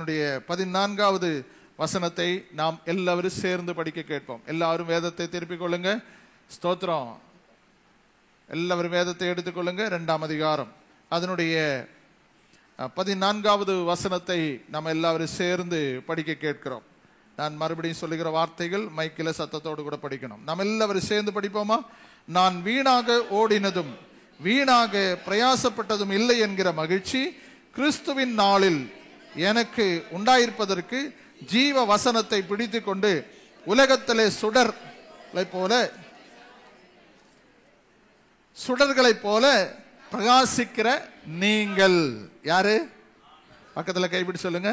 அதனுடைய 14வது வசனத்தை நாம் எல்லாரும் சேர்ந்து படிக்க கேட்போம். எல்லாரும் வேதத்தை திருப்பிக் கொள்ளுங்க. ஸ்தோத்திரம். எல்லாரும் வேதத்தை எடுத்துக்கொள்ளுங்க. 2ஆம் அதிகாரம் அதனுடைய 14வது வசனத்தை நாம் எல்லாரும் சேர்ந்து படிக்க கேட்கிறோம். நான் மறுபடியும் சொல்லுகிற வார்த்தைகள் மைக்கில் சத்தத்தோடு கூட படிக்கணும். நாம் எல்லாரும் சேர்ந்து படிப்போமா? நான் வீணாக ஓடினதும் வீணாக பிரயாசப்பட்டதும் இல்லை என்கிற மகிழ்ச்சி கிறிஸ்துவின் நாளில் எனக்கு உண்டாயிருப்பதற்கு ஜீவ வசனத்தை பிடித்து கொண்டு உலகத்திலே சுடர்களைப் போல பிரகாசிக்கிற நீங்கள் யாரு? பக்கத்துல கைப்பிடி சொல்லுங்க.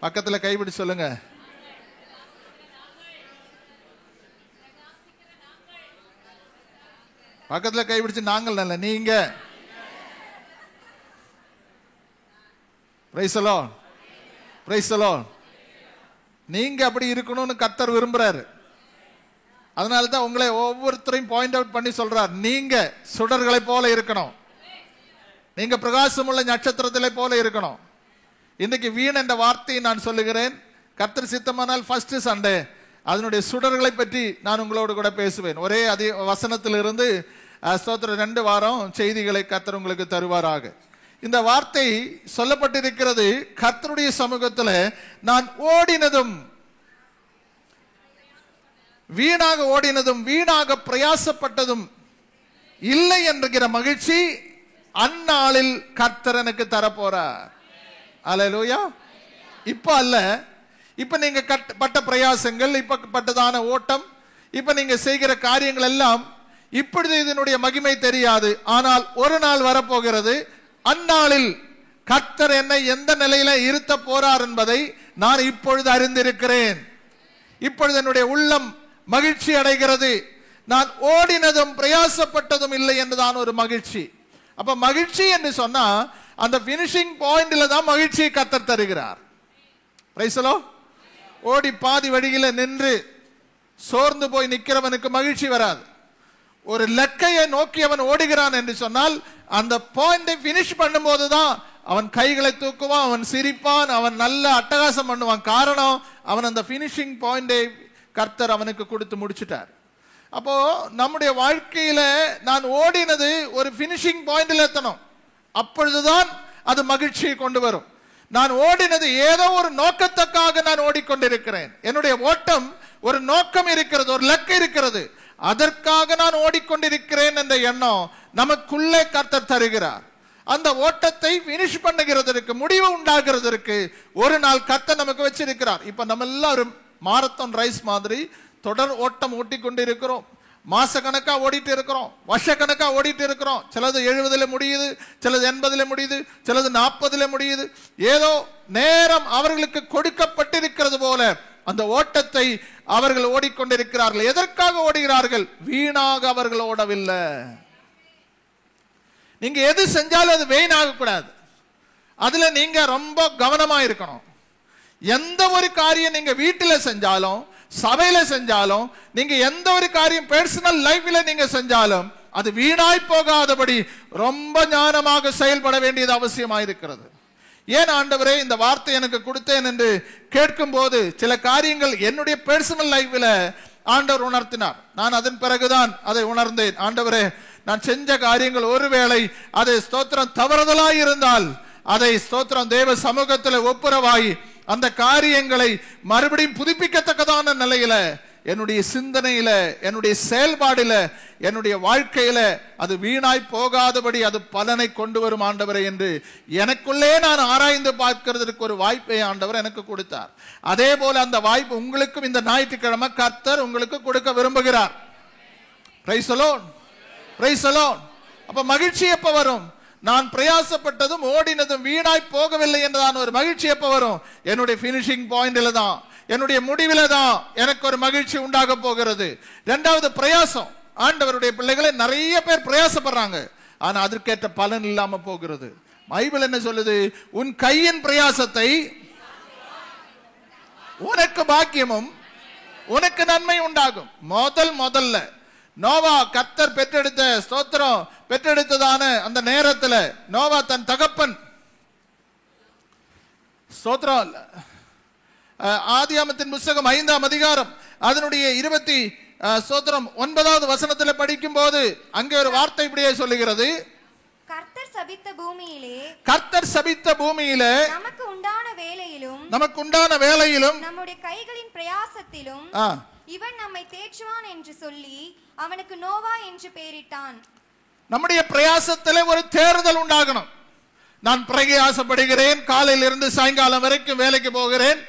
பக்கத்துல கைப்பிடி சொல்லுங்க. பக்கத்துல கைப்பிடிச்சு நாங்கள் நல்ல நீங்க. Price the lord. Praise the Lord. நீங்க அப்படி இருக்கணும்னு கர்த்தர் விரும்புறாரு. அதனால தான் உங்களை ஒவ்வொருத்தரையும் பாயிண்ட் அவுட் பண்ணி சொல்றார். நீங்க சுடர்களை போல இருக்கணும். நீங்க பிரகாசமுள்ள நட்சத்திரத்திலே போல இருக்கணும். இன்னைக்கு வீண் என்ற வார்த்தையை நான் சொல்லுகிறேன். கர்த்தர் சித்தமானால் ஃபர்ஸ்ட் சண்டே அதனுடைய சுடர்களை பற்றி நான் உங்களோடு கூட பேசுவேன். ஒரே வசனத்திலிருந்து ஸ்தோத்திரம் 2 வாரம் செய்திகளை கர்த்தர் உங்களுக்கு தருவாராக. இந்த வார்த்தை சொல்லப்பட்டிருக்கிறது. கர்த்தருடைய சமூகத்தில் நான் ஓடினதும் வீணாக ஓடினதும் வீணாக பிரயாசப்பட்டதும் இல்லை என்கிற மகிழ்ச்சி அந்நாளில் கர்த்தர் எனக்கு தரப்போறார். அல்லேலூயா. இப்ப அல்ல, இப்ப நீங்க பட்ட பிரயாசங்கள், இப்ப பட்டதான ஓட்டம், இப்ப நீங்க செய்கிற காரியங்கள் எல்லாம் இப்பொழுது இதனுடைய மகிமை தெரியாது. ஆனால் ஒரு நாள் வரப்போகிறது. அந்நாளில் கர்த்தர் என்னை எந்த நிலையில இருத்த போறார் என்பதை நான் இப்பொழுது அறிந்திருக்கிறேன். இப்பொழுது என்னுடைய உள்ளம் மகிழ்ச்சி அடைகிறது. நான் ஓடினதும் பிரயாசப்பட்டதும் இல்லை என்றுதான் ஒரு மகிழ்ச்சி. அப்ப மகிழ்ச்சி என்று சொன்னா அந்த பினிஷிங் பாயிண்ட்ல தான் மகிழ்ச்சியை கர்த்தர் தருகிறார். Price the Lord. ஓடி பாதி வழியில நின்று சோர்ந்து போய் நிக்கிறவனுக்கு மகிழ்ச்சி வராது. ஒரு லக்கையை நோக்கி அவன் ஓடுகிறான் என்று சொன்னால் அந்த பாயிண்டை பினிஷ் பண்ணும் போதுதான் அவன் கைகளை தூக்குவான், அவன் சிரிப்பான், அவன் நல்ல அட்டகாசம் பண்ணுவான். காரணம் அவன் அந்த பினிஷிங் பாயிண்டை கர்த்தர் அவனுக்கு கொடுத்து முடிச்சிட்டார். அப்போ நம்முடைய வாழ்க்கையில நான் ஓடினது ஒரு பினிஷிங் பாயிண்டில் எத்தணும். அப்பொழுதுதான் அது மகிழ்ச்சியை கொண்டு வரும். நான் ஓடினது ஏதோ ஒரு நோக்கத்துக்காக நான் ஓடிக்கொண்டிருக்கிறேன். என்னுடைய ஓட்டம் ஒரு நோக்கம் இருக்கிறது, ஒரு லக்கு இருக்கிறது. அதற்காக நான் ஓடிக்கொண்டிருக்கிறேன் என்ற எண்ணம் நமக்குள்ளே கர்த்தர் தருகிறார். அந்த ஓட்டத்தை பினிஷ் பண்ணுகிறதற்கு, முடிவு உண்டாகிறதற்கு ஒரு நாள் கர்த்தர் நமக்கு வச்சிருக்கிறார். இப்ப நம்ம எல்லாரும் மாரத்தான் ரைஸ் மாதிரி தொடர் ஓட்டம் ஓட்டிக்கொண்டு இருக்கிறோம். மாச கணக்கா ஓடிட்டு இருக்கிறோம், வருஷ கணக்கா ஓடிட்டு இருக்கிறோம். சிலது 70 முடியுது, சிலது 80 முடியுது, சிலது 40 முடியுது. ஏதோ நேரம் அவர்களுக்கு கொடுக்கப்பட்டிருக்கிறது போல அந்த ஓட்டத்தை அவர்கள் ஓடிக்கொண்டிருக்கிறார்கள். எதற்காக ஓடுகிறார்கள்? வீணாக அவர்கள் ஓடவில்லை. நீங்க எது செஞ்சாலும் அது வீணாக கூடாது. அதுல நீங்க ரொம்ப கவனமா இருக்கணும். எந்த ஒரு காரியம் நீங்க வீட்டில செஞ்சாலும், சபையில செஞ்சாலும், நீங்க எந்த ஒரு காரியம் பர்சனல் லைஃப்ல நீங்க செஞ்சாலும் அது வீணாய் போகாதபடி ரொம்ப ஞானமாக செயல்பட வேண்டியது அவசியமாயிருக்கிறது. ஏன் ஆண்டவரே இந்த வார்த்தை எனக்கு கொடுத்தேன் என்று கேட்கும் போது சில காரியங்கள் என்னுடைய பர்சனல் லைஃப்ல ஆண்டவர் உணர்த்தினார். நான் அதன் பிறகுதான் அதை உணர்ந்தேன். ஆண்டவரே, நான் செஞ்ச காரியங்கள் ஒருவேளை அது ஸ்தோத்திரம் தவறுதலாய் இருந்தால் அதை ஸ்தோத்திரம் தேவ சமூகத்தில் ஒப்புரவாய் அந்த காரியங்களை மறுபடியும் புதுப்பிக்கத்தக்கதான நிலையில என்னுடைய சிந்தனையில, என்னுடைய செயல்பாடுல, என்னுடைய வாழ்க்கையில அது வீணாய் போகாதபடி அது பலனை கொண்டு வரும் ஆண்டவரே என்று எனக்குள்ளே நான் ஆராய்ந்து பார்க்கிறதுக்கு ஒரு வாய்ப்பை ஆண்டவர் எனக்கு கொடுத்தார். அதே போல அந்த வாய்ப்பு உங்களுக்கும் இந்த ஞாயிற்றுக்கிழமை கர்த்தர் உங்களுக்கு கொடுக்க விரும்புகிறார். Price the lord. Praise the Lord. அப்ப மகிழ்ச்சி எப்ப வரும்? நான் பிரயாசப்பட்டதும் ஓடினதும் வீணாய் போகவில்லை என்றான ஒரு மகிழ்ச்சி எப்ப வரும்? என்னுடைய பினிஷிங் பாயிண்ட்ல தான், என்னுடைய முடிவில தான் எனக்கு ஒரு மகிழ்ச்சி உண்டாக போகிறது. இரண்டாவது பிரயாசம். ஆண்டவருடைய பிள்ளைகளை நிறைய பேர் பிரயாசப்படுறாங்க, ஆனா அதற்கேற்ற பலன் இல்லாம போகிறது. பைபிள் என்ன சொல்லுது? உன் கையின் பிரயாசத்தை உனக்கு பாக்கியமும் உனக்கு நன்மை உண்டாகும். முதல்ல நோவா கர்த்தர் பெற்றெடுத்த ஸ்தோத்திரம் பெற்றெடுத்ததான அந்த நேரத்தில் நோவா தன் தகப்பன் ஸ்தோத்திரம். ஆதியாகமத்தின் புத்தகம் 5ஆம் அதிகாரம் அதனுடைய 29வது வசனத்தில் படிக்கும் போது அங்கே ஒரு வார்த்தை இப்படியே சொல்லுகிறது, கர்த்தர் சபித்த பூமியிலே நமக்கு உண்டான வேலையிலும் நம்முடைய கைகளின் பிரயாசத்திலும் இவன் நம்மை தேற்றுவான் என்று சொல்லி அவனுக்கு நோவா என்று பெயரிட்டான். நம்முடைய பிரயாசத்திலே ஒரு தேறுதல் உண்டாகணும். நான் பிரயாசப்படுகிறேன், காலையில் இருந்து சாயங்காலம் வரைக்கும் வேலைக்கு போகிறேன்,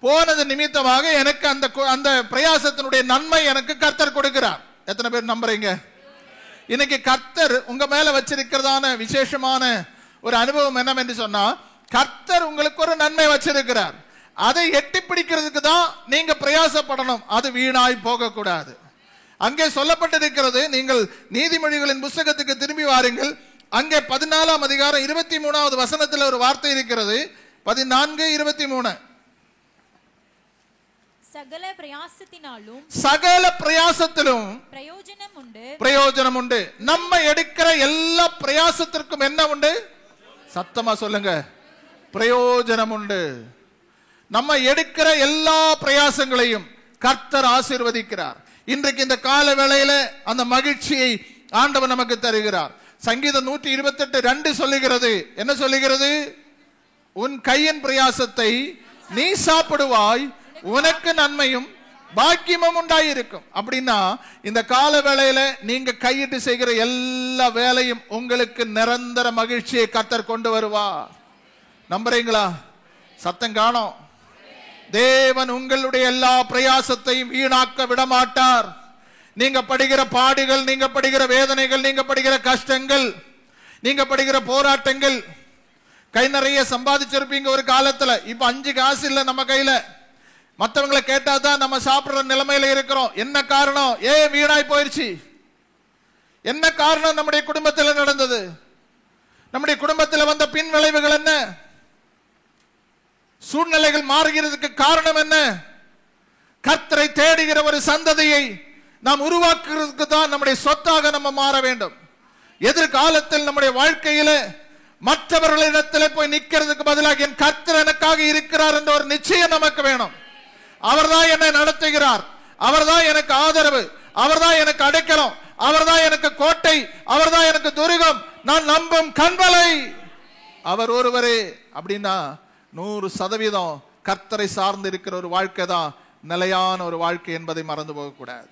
போனது நிமித்தமாக எனக்கு அந்த பிரயாசத்தினுடைய நன்மை எனக்கு கர்த்தர் கொடுக்கிறார். எத்தனை பேர் நம்புறீங்க? இன்னைக்கு கர்த்தர் உங்க மேல வச்சிருக்கிறதான விசேஷமான ஒரு அனுபவம் என்னவென்று சொன்னா, கர்த்தர் உங்களுக்கு ஒரு நன்மை வச்சிருக்கிறார். அதை எட்டி பிடிக்கிறதுக்கு தான் நீங்க பிரயாசப்படணும். அது வீணாய் போக கூடாது. அங்கே சொல்லப்பட்டிருக்கிறது, நீங்கள் நீதிமொழிகளின் புத்தகத்துக்கு திரும்பி வாருங்கள். அங்கே 14ஆம் அதிகாரம் 23வது வசனத்தில் ஒரு வார்த்தை இருக்கிறது. 14:23. சகல பிரயாசத்திலும் பிரயோஜனம் உண்டு. நம்ம எடுக்கிற எல்லா பிரயாசத்திற்கும் என்ன உண்டு? சத்தமா சொல்லுங்க, பிரயோஜனம் உண்டு. நம்ம எடுக்கிற எல்லா பிரயாசங்களையும் கர்த்தர் ஆசீர்வதிக்கிறார். இன்றைக்கு இந்த கால வேளையில அந்த மகிழ்ச்சியை ஆண்டவர் நமக்கு தருகிறார். சங்கீதம் 128:2 சொல்லுகிறது, என்ன சொல்லுகிறது? உன் கையின் பிரயாசத்தை நீ சாப்பிடுவாய், உனக்கு நன்மையும் பாக்கியமும் உண்டாயிருக்கும். அப்படின்னா இந்த கால வேளையில நீங்க கையிட்டு செய்கிற எல்லா வேலையும் உங்களுக்கு நிரந்தர மகிழ்ச்சியை கர்த்தர் கொண்டு வருவார். நம்புறீங்களா? சத்தம் காணோம். தேவன் உங்களுடைய எல்லா பிரயாசத்தையும் வீணாக்க விடமாட்டார். நீங்க படுகிற பாடுகள், நீங்க படுகிற வேதனைகள், நீங்க படுகிற கஷ்டங்கள், நீங்க படுகிற போராட்டங்கள், கை நிறைய சம்பாதிச்சிருப்பீங்க ஒரு காலத்துல, இப்ப 5 காசு இல்ல நம்ம கையில. மற்றவங்களை கேட்டாதான் நம்ம சாப்பிடுற நிலைமையில இருக்கிறோம். என்ன காரணம்? ஏன் வீணாய் போயிருச்சு? என்ன காரணம்? நம்முடைய குடும்பத்தில் நடந்தது. நம்முடைய குடும்பத்தில் வந்த பின் விளைவுகள் என்ன? சூழ்நிலைகள் மாறுகிறதுக்கு காரணம் என்ன? கர்த்தரை தேடுகிற ஒரு சந்ததியை நாம் உருவாக்குறதுக்கு தான் நம்முடைய சொத்தாக நம்ம மாற வேண்டும். எதிர்காலத்தில் நம்முடைய வாழ்க்கையில மற்றவர்களிடத்தில் போய் நிற்கிறதுக்கு பதிலாக என் கர்த்தர் எனக்காக இருக்கிறார் என்ற ஒரு நிச்சயம் நமக்கு வேணும். அவர்தான் என்னை நடத்துகிறார், அவர்தான் எனக்கு ஆதரவு, அவர்தான் எனக்கு அடைக்கலம், அவர்தான் எனக்கு கோட்டை, அவர்தான் எனக்கு துருகம், நான் நம்பும் கண்வலை அவர் ஒருவரே. அப்படின்னா 100% கர்த்தரை சார்ந்து இருக்கிற ஒரு வாழ்க்கை தான் நிலையான ஒரு வாழ்க்கை என்பதை மறந்து போகக்கூடாது.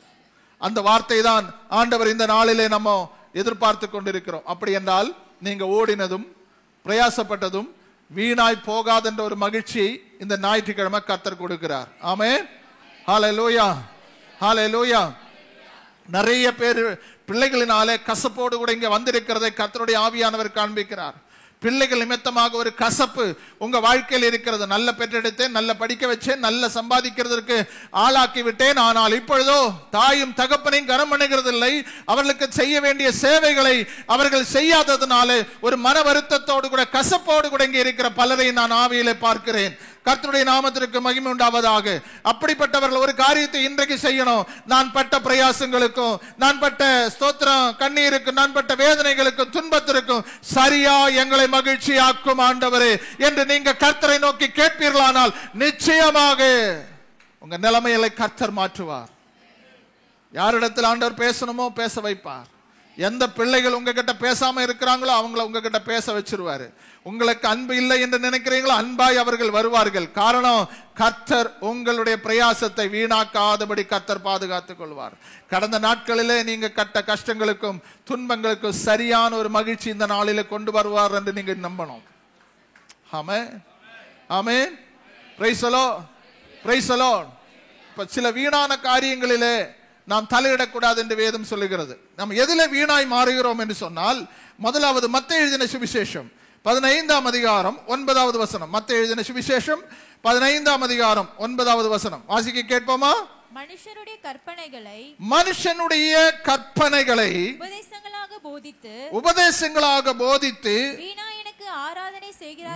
அந்த வார்த்தை தான் ஆண்டவர் இந்த நாளிலே நம்ம எதிர்பார்த்து கொண்டிருக்கிறோம். அப்படி என்றால் நீங்க ஓடினதும் பிரயாசப்பட்டதும் வீணாய் போகாதென்ற ஒரு மகிழ்ச்சியை இந்த ஞாயிற்றுக்கிழமை கர்த்தர் கொடுக்கிறார். ஆமென், ஹல்லேலூயா, ஹல்லேலூயா. நிறைய பேர் பிள்ளைகளினாலே கசப்போடு கூட இங்க வந்திருக்கிறதை கர்த்தருடைய ஆவியானவர் காண்பிக்கிறார். பிள்ளைகள் நிமித்தமாக ஒரு கசப்பு உங்க வாழ்க்கையில் இருக்கிறது. நல்ல பெற்றெடுத்தேன், நல்ல படிக்க வச்சேன், நல்ல சம்பாதிக்கிறதுக்கு ஆளாக்கி விட்டேன், ஆனால் இப்பொழுதோ தாயும் தகப்பனையும் கனம் பண்ணுகிறது இல்லை. அவர்களுக்கு செய்ய வேண்டிய சேவைகளை அவர்கள் செய்யாததுனால ஒரு மன வருத்தத்தோடு கூட கசப்போடு கூட இங்கே இருக்கிற பலரை நான் ஆவியிலே பார்க்கிறேன். கர்த்தருடைய நாமத்திற்கு மகிமை உண்டாவதாக. அப்படிப்பட்டவர்கள் ஒரு காரியத்தை இன்றைக்கு செய்யணும். நான் பட்ட பிரயாசங்களுக்கும், நான் பட்ட ஸ்தோத்திரம் கண்ணீருக்கும், நான் பட்ட வேதனைகளுக்கும் துன்பத்திற்கும் சரியா எங்களை மகிழ்ச்சியாக்கும் ஆண்டவரே என்று நீங்க கர்த்தரை நோக்கி கேட்பீர்களானால் நிச்சயமாக உங்க நிலைமைகளை கர்த்தர் மாற்றுவார். யாரிடத்தில் ஆண்டவர் பேசணுமோ பேச வைப்பார். எந்த பிள்ளைகள் உங்ககிட்ட பேசாம இருக்கிறாங்களோ அவங்கள உங்ககிட்ட பேச வச்சிருவாரு. உங்களுக்கு அன்பு இல்லை என்று நினைக்கிறீங்களோ அன்பாய் அவர்கள் வருவார்கள். காரணம், கர்த்தர் உங்களுடைய பிரயாசத்தை வீணாக்காதபடி கர்த்தர் பாதுகாத்துக் கொள்வார். கடந்த நாட்களிலே நீங்க கட்ட கஷ்டங்களுக்கும் துன்பங்களுக்கும் சரியான ஒரு மகிழ்ச்சி இந்த நாளிலே கொண்டு வருவார் என்று நீங்க நம்பணும். Amen, amen. Praise the lord, praise the lord. இப்ப சில வீணான காரியங்களிலே நாம் தலையிடக்கூடாது என்று வேதம் சொல்லுகிறது. நாம் எதிலே வீணாய் மாறுகிறோம் என்று சொன்னால், முதலாவது மத்தேயு எழுதின சுவிசேஷம் 15ஆம் அதிகாரம் 9வது வசனம். மத்தேயு எழுதின சுவிசேஷம் 15ஆம் அதிகாரம் 9வது வசனம் வாசிக்க கேட்போமா? மனுஷனுடைய கற்பனைகளை உபதேசங்களாக போதித்து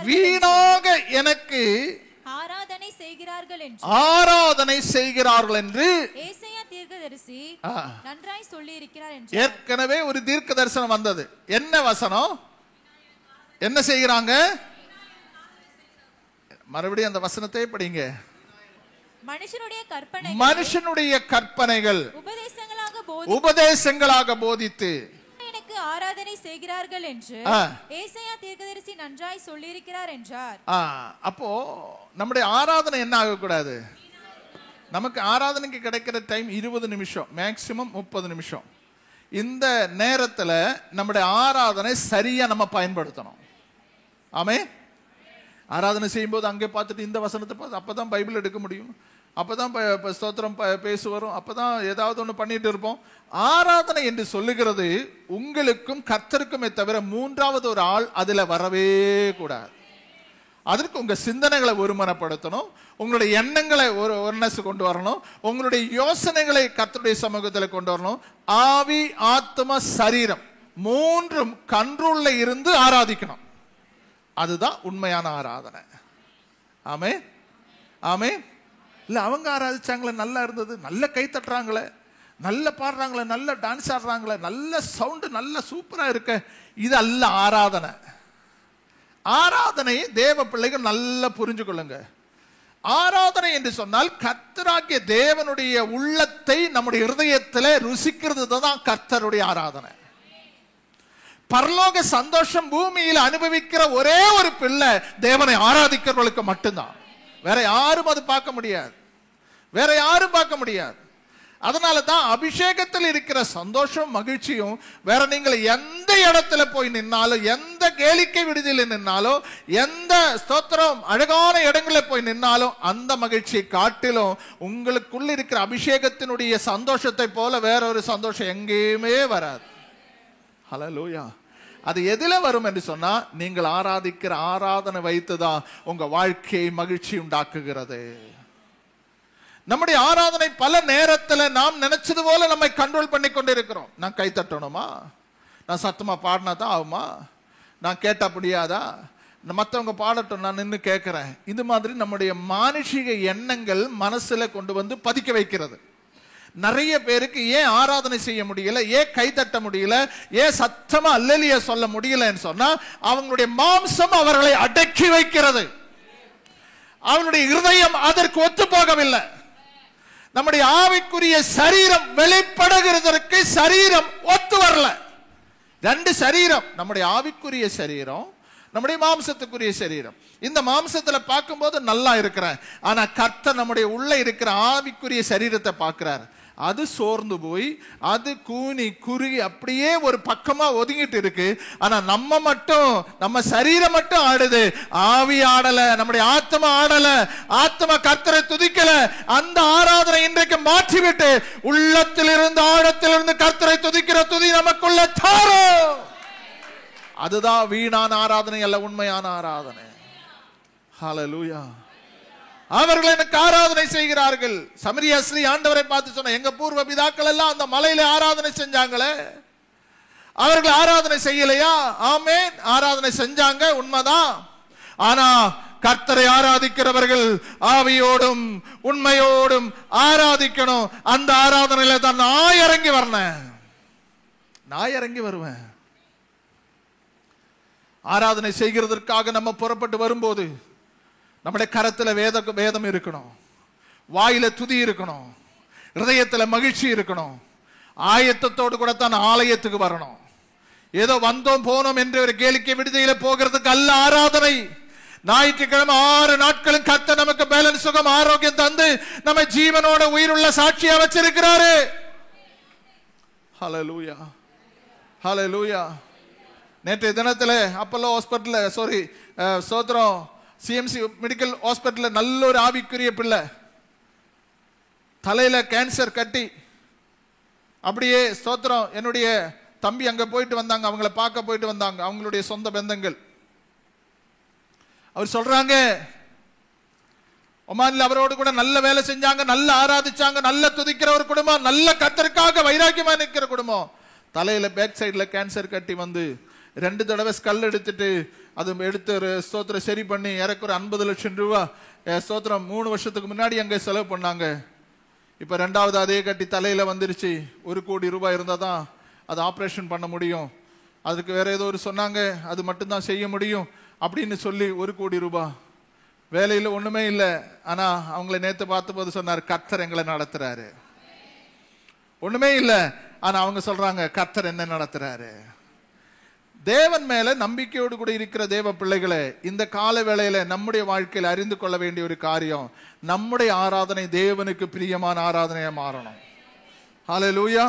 வீணாக எனக்கு ஆராதனை செய்கிறார்கள் என்று நன்றாய் சொல்லி இருக்கிறார் என்று ஏற்கனவே ஒரு தீர்க்க தரிசனம் வந்தது. என்ன வசனம்? என்ன செய்கிறாங்க? மறுபடியும் அந்த வசனத்தை படிங்க. மனுஷனுடைய கற்பனைகள் உபதேசங்களாக போதித்து எனக்கு ஆராதனை செய்கிறார்கள் என்று ஏசாயா தீர்க்கதரிசி நன்றாய் சொல்லியிருக்கிறார் என்றார். அப்போ நம்முடைய ஆராதனை என்ன ஆகக்கூடாது? நமக்கு ஆராதனைக்கு கிடைக்கிற டைம் 20 நிமிஷம், மேக்சிமம் 30 நிமிஷம். இந்த நேரத்தில் நம்முடைய ஆராதனை சரியா நம்ம பயன்படுத்தணும். ஆமே. ஆராதனை செய்யும்போது அங்கே பார்த்துட்டு இந்த வசனத்தை பார்த்து அப்பதான் பைபிள் எடுக்க முடியும், அப்பதான் ஸ்தோத்திரம் பேச வரும், அப்பதான் ஏதாவது ஒன்று பண்ணிட்டு இருப்போம். ஆராதனை என்று சொல்லுகிறது உங்களுக்கும் கர்த்தருக்குமே தவிர மூன்றாவது ஒரு ஆள் அதுல வரவே கூடாது. அதற்கு உங்க சிந்தனைகளை ஒருமனப்படுத்தணும், உங்களுடைய எண்ணங்களை ஒருனஸ் கொண்டு வரணும், உங்களுடைய யோசனைகளை கர்த்தருடைய சமூகத்தில் கொண்டு வரணும். ஆவி, ஆத்ம, சரீரம் மூன்றும் கண்ட்ரோல்ல இருந்து ஆராதிக்கணும். அதுதான் உண்மையான ஆராதனை. ஆமே ஆமே. இல்ல அவங்க ஆராதிச்சாங்களே, நல்லா இருந்தது, நல்ல கை தட்டுறாங்களே, நல்ல பாடுறாங்களே, நல்ல டான்ஸ் ஆடுறாங்களே, நல்ல சவுண்டு, நல்ல சூப்பரா இருக்க, இது அல்ல ஆராதனை. ஆராதனை தேவ பிள்ளைகள் நல்லா புரிஞ்சு கொள்ளுங்க. ஆராதனை என்று சொன்னால் கர்த்தராகிய தேவனுடைய உள்ளத்தை நம்முடைய இருதயத்தில் ருசிக்கிறது தான் கர்த்தருடைய ஆராதனை. பரலோக சந்தோஷம் பூமியில் அனுபவிக்கிற ஒரே ஒரு பிள்ளை தேவனை ஆராதிக்கிறவர்களுக்கு மட்டும்தான். வேற யாரும் அது பார்க்க முடியாது, வேற யாரும் பார்க்க முடியாது. அதனால தான் அபிஷேகத்தில் இருக்கிற சந்தோஷம், மகிழ்ச்சியும் வேற நீங்கள் எந்த இடத்துல போய் நின்னாலும், எந்த கேளிக்கை விடுதியில் நின்னாலும், எந்த ஸ்தோத்திரம் அழகான இடங்களில் போய் நின்னாலும் அந்த மகிழ்ச்சியை காட்டிலும் உங்களுக்குள்ள இருக்கிற அபிஷேகத்தினுடைய சந்தோஷத்தை போல வேற ஒரு சந்தோஷம் எங்கேயுமே வராது. ஹல்லேலூயா. அது எதில வரும் என்று சொன்னா, நீங்கள் ஆராதிக்கிற ஆராதனை வைத்துதான் உங்க வாழ்க்கையை மகிழ்ச்சி உண்டாக்குகிறது. நம்முடைய ஆராதனை பல நேரத்தில் நாம் நினைச்சது போல நம்மை கண்ட்ரோல் பண்ணி கொண்டு இருக்கிறோம். நான் கை தட்டணுமா, நான் சத்தமா பாடினா தான் ஆகுமா, நான் கேட்டா முடியாதா, மற்றவங்க பாடட்டும் நான் நின்று கேட்கிறேன். இது மாதிரி நம்முடைய மானுஷிக எண்ணங்கள் மனசுல கொண்டு வந்து பதிக்க வைக்கிறது. நிறைய பேருக்கு ஏன் ஆராதனை செய்ய முடியல, ஏன் கை தட்ட முடியல, ஏன் சத்தமா அல்லேலூயா சொல்ல முடியலன்னு சொன்னா, அவங்களுடைய மாம்சம் அவர்களை அடக்கி வைக்கிறது. அவனுடைய இருதயம் அதற்கு ஒத்து போகவில்லை. நம்முடைய ஆவிக்குரிய சரீரம் வெளிப்படுகிறதற்கு சரீரம் ஒத்து வரல. ரெண்டு சரீரம், நம்முடைய ஆவிக்குரிய சரீரம், நம்முடைய மாம்சத்துக்குரிய சரீரம். இந்த மாம்சத்துல பார்க்கும்போது நல்லா இருக்கிறேன், ஆனா கர்த்தர் நம்முடைய உள்ள இருக்கிற ஆவிக்குரிய சரீரத்தை பார்க்கிறார். அது சோர்ந்து போய் அது கூனி குறுகி அப்படியே ஒரு பக்கமா ஒதுங்கிட்டு இருக்கு. ஆனா நம்ம மட்டும், நம்ம சரீரம் மட்டும் ஆடுது, ஆவி ஆடல, நம்முடைய ஆத்மா ஆடல, ஆத்மா கர்த்தரை துதிக்கல. அந்த ஆராதனை இன்றைக்கு மாற்றிவிட்டு உள்ளத்திலிருந்து ஆழத்திலிருந்து கர்த்தரை துதிக்கிற துதி நமக்குள்ள தாரோ. அதுதான் வீணான ஆராதனை அல்ல, உண்மையான ஆராதனை. ஹல்லேலூயா. அவர்கள் எனக்கு ஆராதனை செய்கிறார்கள். சமரியா ஸ்ரீ ஆண்டவரை பார்த்து சொன்ன, எங்க பூர்வ பிதாக்கள் எல்லாம் அந்த மலையில ஆராதனை செஞ்சாங்களே, அவர்கள் ஆராதனை செய்யலையா? ஆமென், ஆராதனை செஞ்சாங்க, உண்மைதான். ஆனா கர்த்தரை ஆராதிக்கிறவர்கள் ஆவியோடும் உண்மையோடும் ஆராதிக்கணும். அந்த ஆராதனையில தான் நான் இறங்கி வரேன், நான் இறங்கி வருவேன். ஆராதனை செய்கிறதற்காக நம்ம புறப்பட்டு வரும்போது நம்முடைய கரத்துல வேதம் இருக்கணும், வாயில துதி இருக்கணும், ஹிருதயத்துல மகிழ்ச்சி இருக்கணும். ஆயத்தத்தோடு கூட தான் ஆலயத்துக்கு வரணும். ஏதோ வந்தோம் போனோம் என்று ஒரு கேளிக்கை விடுதியில போகிறதுக்கு அல்ல ஆராதனை. ஞாயிற்றுக்கிழமை 6 நாட்களும் கர்த்தர் நமக்கு பேலன்ஸ், சுகம், ஆரோக்கியம் தந்து நம்ம ஜீவனோட உயிருள்ள சாட்சியா வச்சிருக்கிறாரு. ஹல்லேலூயா, ஹல்லேலூயா. நேற்றைய தினத்தில் அப்பல்லோ ஹாஸ்பிட்டல், சோத்ரம் சிஎம்சி மெடிக்கல் ஹாஸ்பிட்டல் நல்ல ஒரு ஆவிக்குரிய பிள்ளை, தலையில கேன்சர் கட்டி, அப்படியே ஸ்தோத்திரம். என்னுடைய தம்பி அங்க போயிட்டு வந்தாங்க, அவங்கள பார்க்க போயிட்டு வந்தாங்க, அவங்களுடைய சொந்த பந்தங்கள். அவர் சொல்றாங்க, ஒமான்ல அவரோடு கூட நல்ல வேலை செஞ்சாங்க, நல்ல ஆராதிச்சாங்க, நல்ல துதிக்கிற ஒரு குடும்பம், நல்ல கர்த்தருக்காக வைராக்கியமா நிற்கிற குடும்பம். தலையில பேக் சைட்ல கேன்சர் கட்டி வந்து 2 தடவை ஸ்கல் எடுத்துட்டு அது எடுத்து ஒரு ஸ்தோத்திரம் சரி பண்ணி ஏறக்குற 50 லட்சம் ரூபாய் ஸ்தோத்திரம் 3 வருஷத்துக்கு முன்னாடி அங்கே செலவு பண்ணாங்க. இப்ப 2வது அதே கட்டி தலையில வந்துருச்சு. 1 கோடி ரூபாய் இருந்தா தான் அது ஆப்ரேஷன் பண்ண முடியும், அதுக்கு வேற ஏதோ ஒரு சொன்னாங்க, அது மட்டும்தான் செய்ய முடியும் அப்படின்னு சொல்லி 1 கோடி ரூபாய் வேலையில் ஒண்ணுமே இல்லை, ஆனா அவங்களை நேத்து பார்த்த போது சொன்னார், கர்த்தர் எங்களை நடத்துறாரு. ஒண்ணுமே இல்லை, ஆனா அவங்க சொல்றாங்க கர்த்தர் என்ன நடத்துறாரு. தேவன் மேல நம்பிக்கையோடு கூட இருக்கிற தேவ பிள்ளைகளே, இந்த கால வேளையில நம்முடைய வாழ்க்கையில் அறிந்து கொள்ள வேண்டிய ஒரு காரியம், நம்முடைய ஆராதனை தேவனுக்கு பிரியமான ஆராதனையா மாறணும். ஹல்லேலூயா.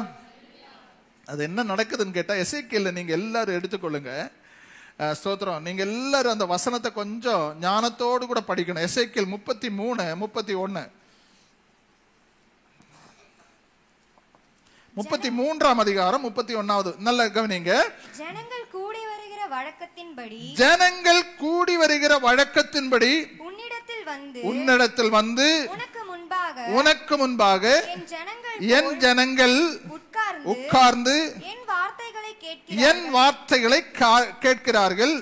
அது என்ன நடக்குதுன்னு கேட்டா, எசேக்கியேல் நீங்க எல்லாரும் எடுத்துக்கொள்ளுங்க. ஸ்தோத்திரம். நீங்க எல்லாரும் அந்த வசனத்தை கொஞ்சம் ஞானத்தோடு கூட படிக்கணும். எசேக்கியேல் 33, 31, 33ஆம் அதிகாரம் 31வது. நல்ல கவனிங்க. ஜனங்கள் கூடி வருகிற வழக்கத்தின்படி உன்னிடத்தில் வந்து உனக்கு முன்பாக என் ஜனங்கள் உட்கார்ந்து என் வார்த்தைகளை கேட்கிறார்கள்.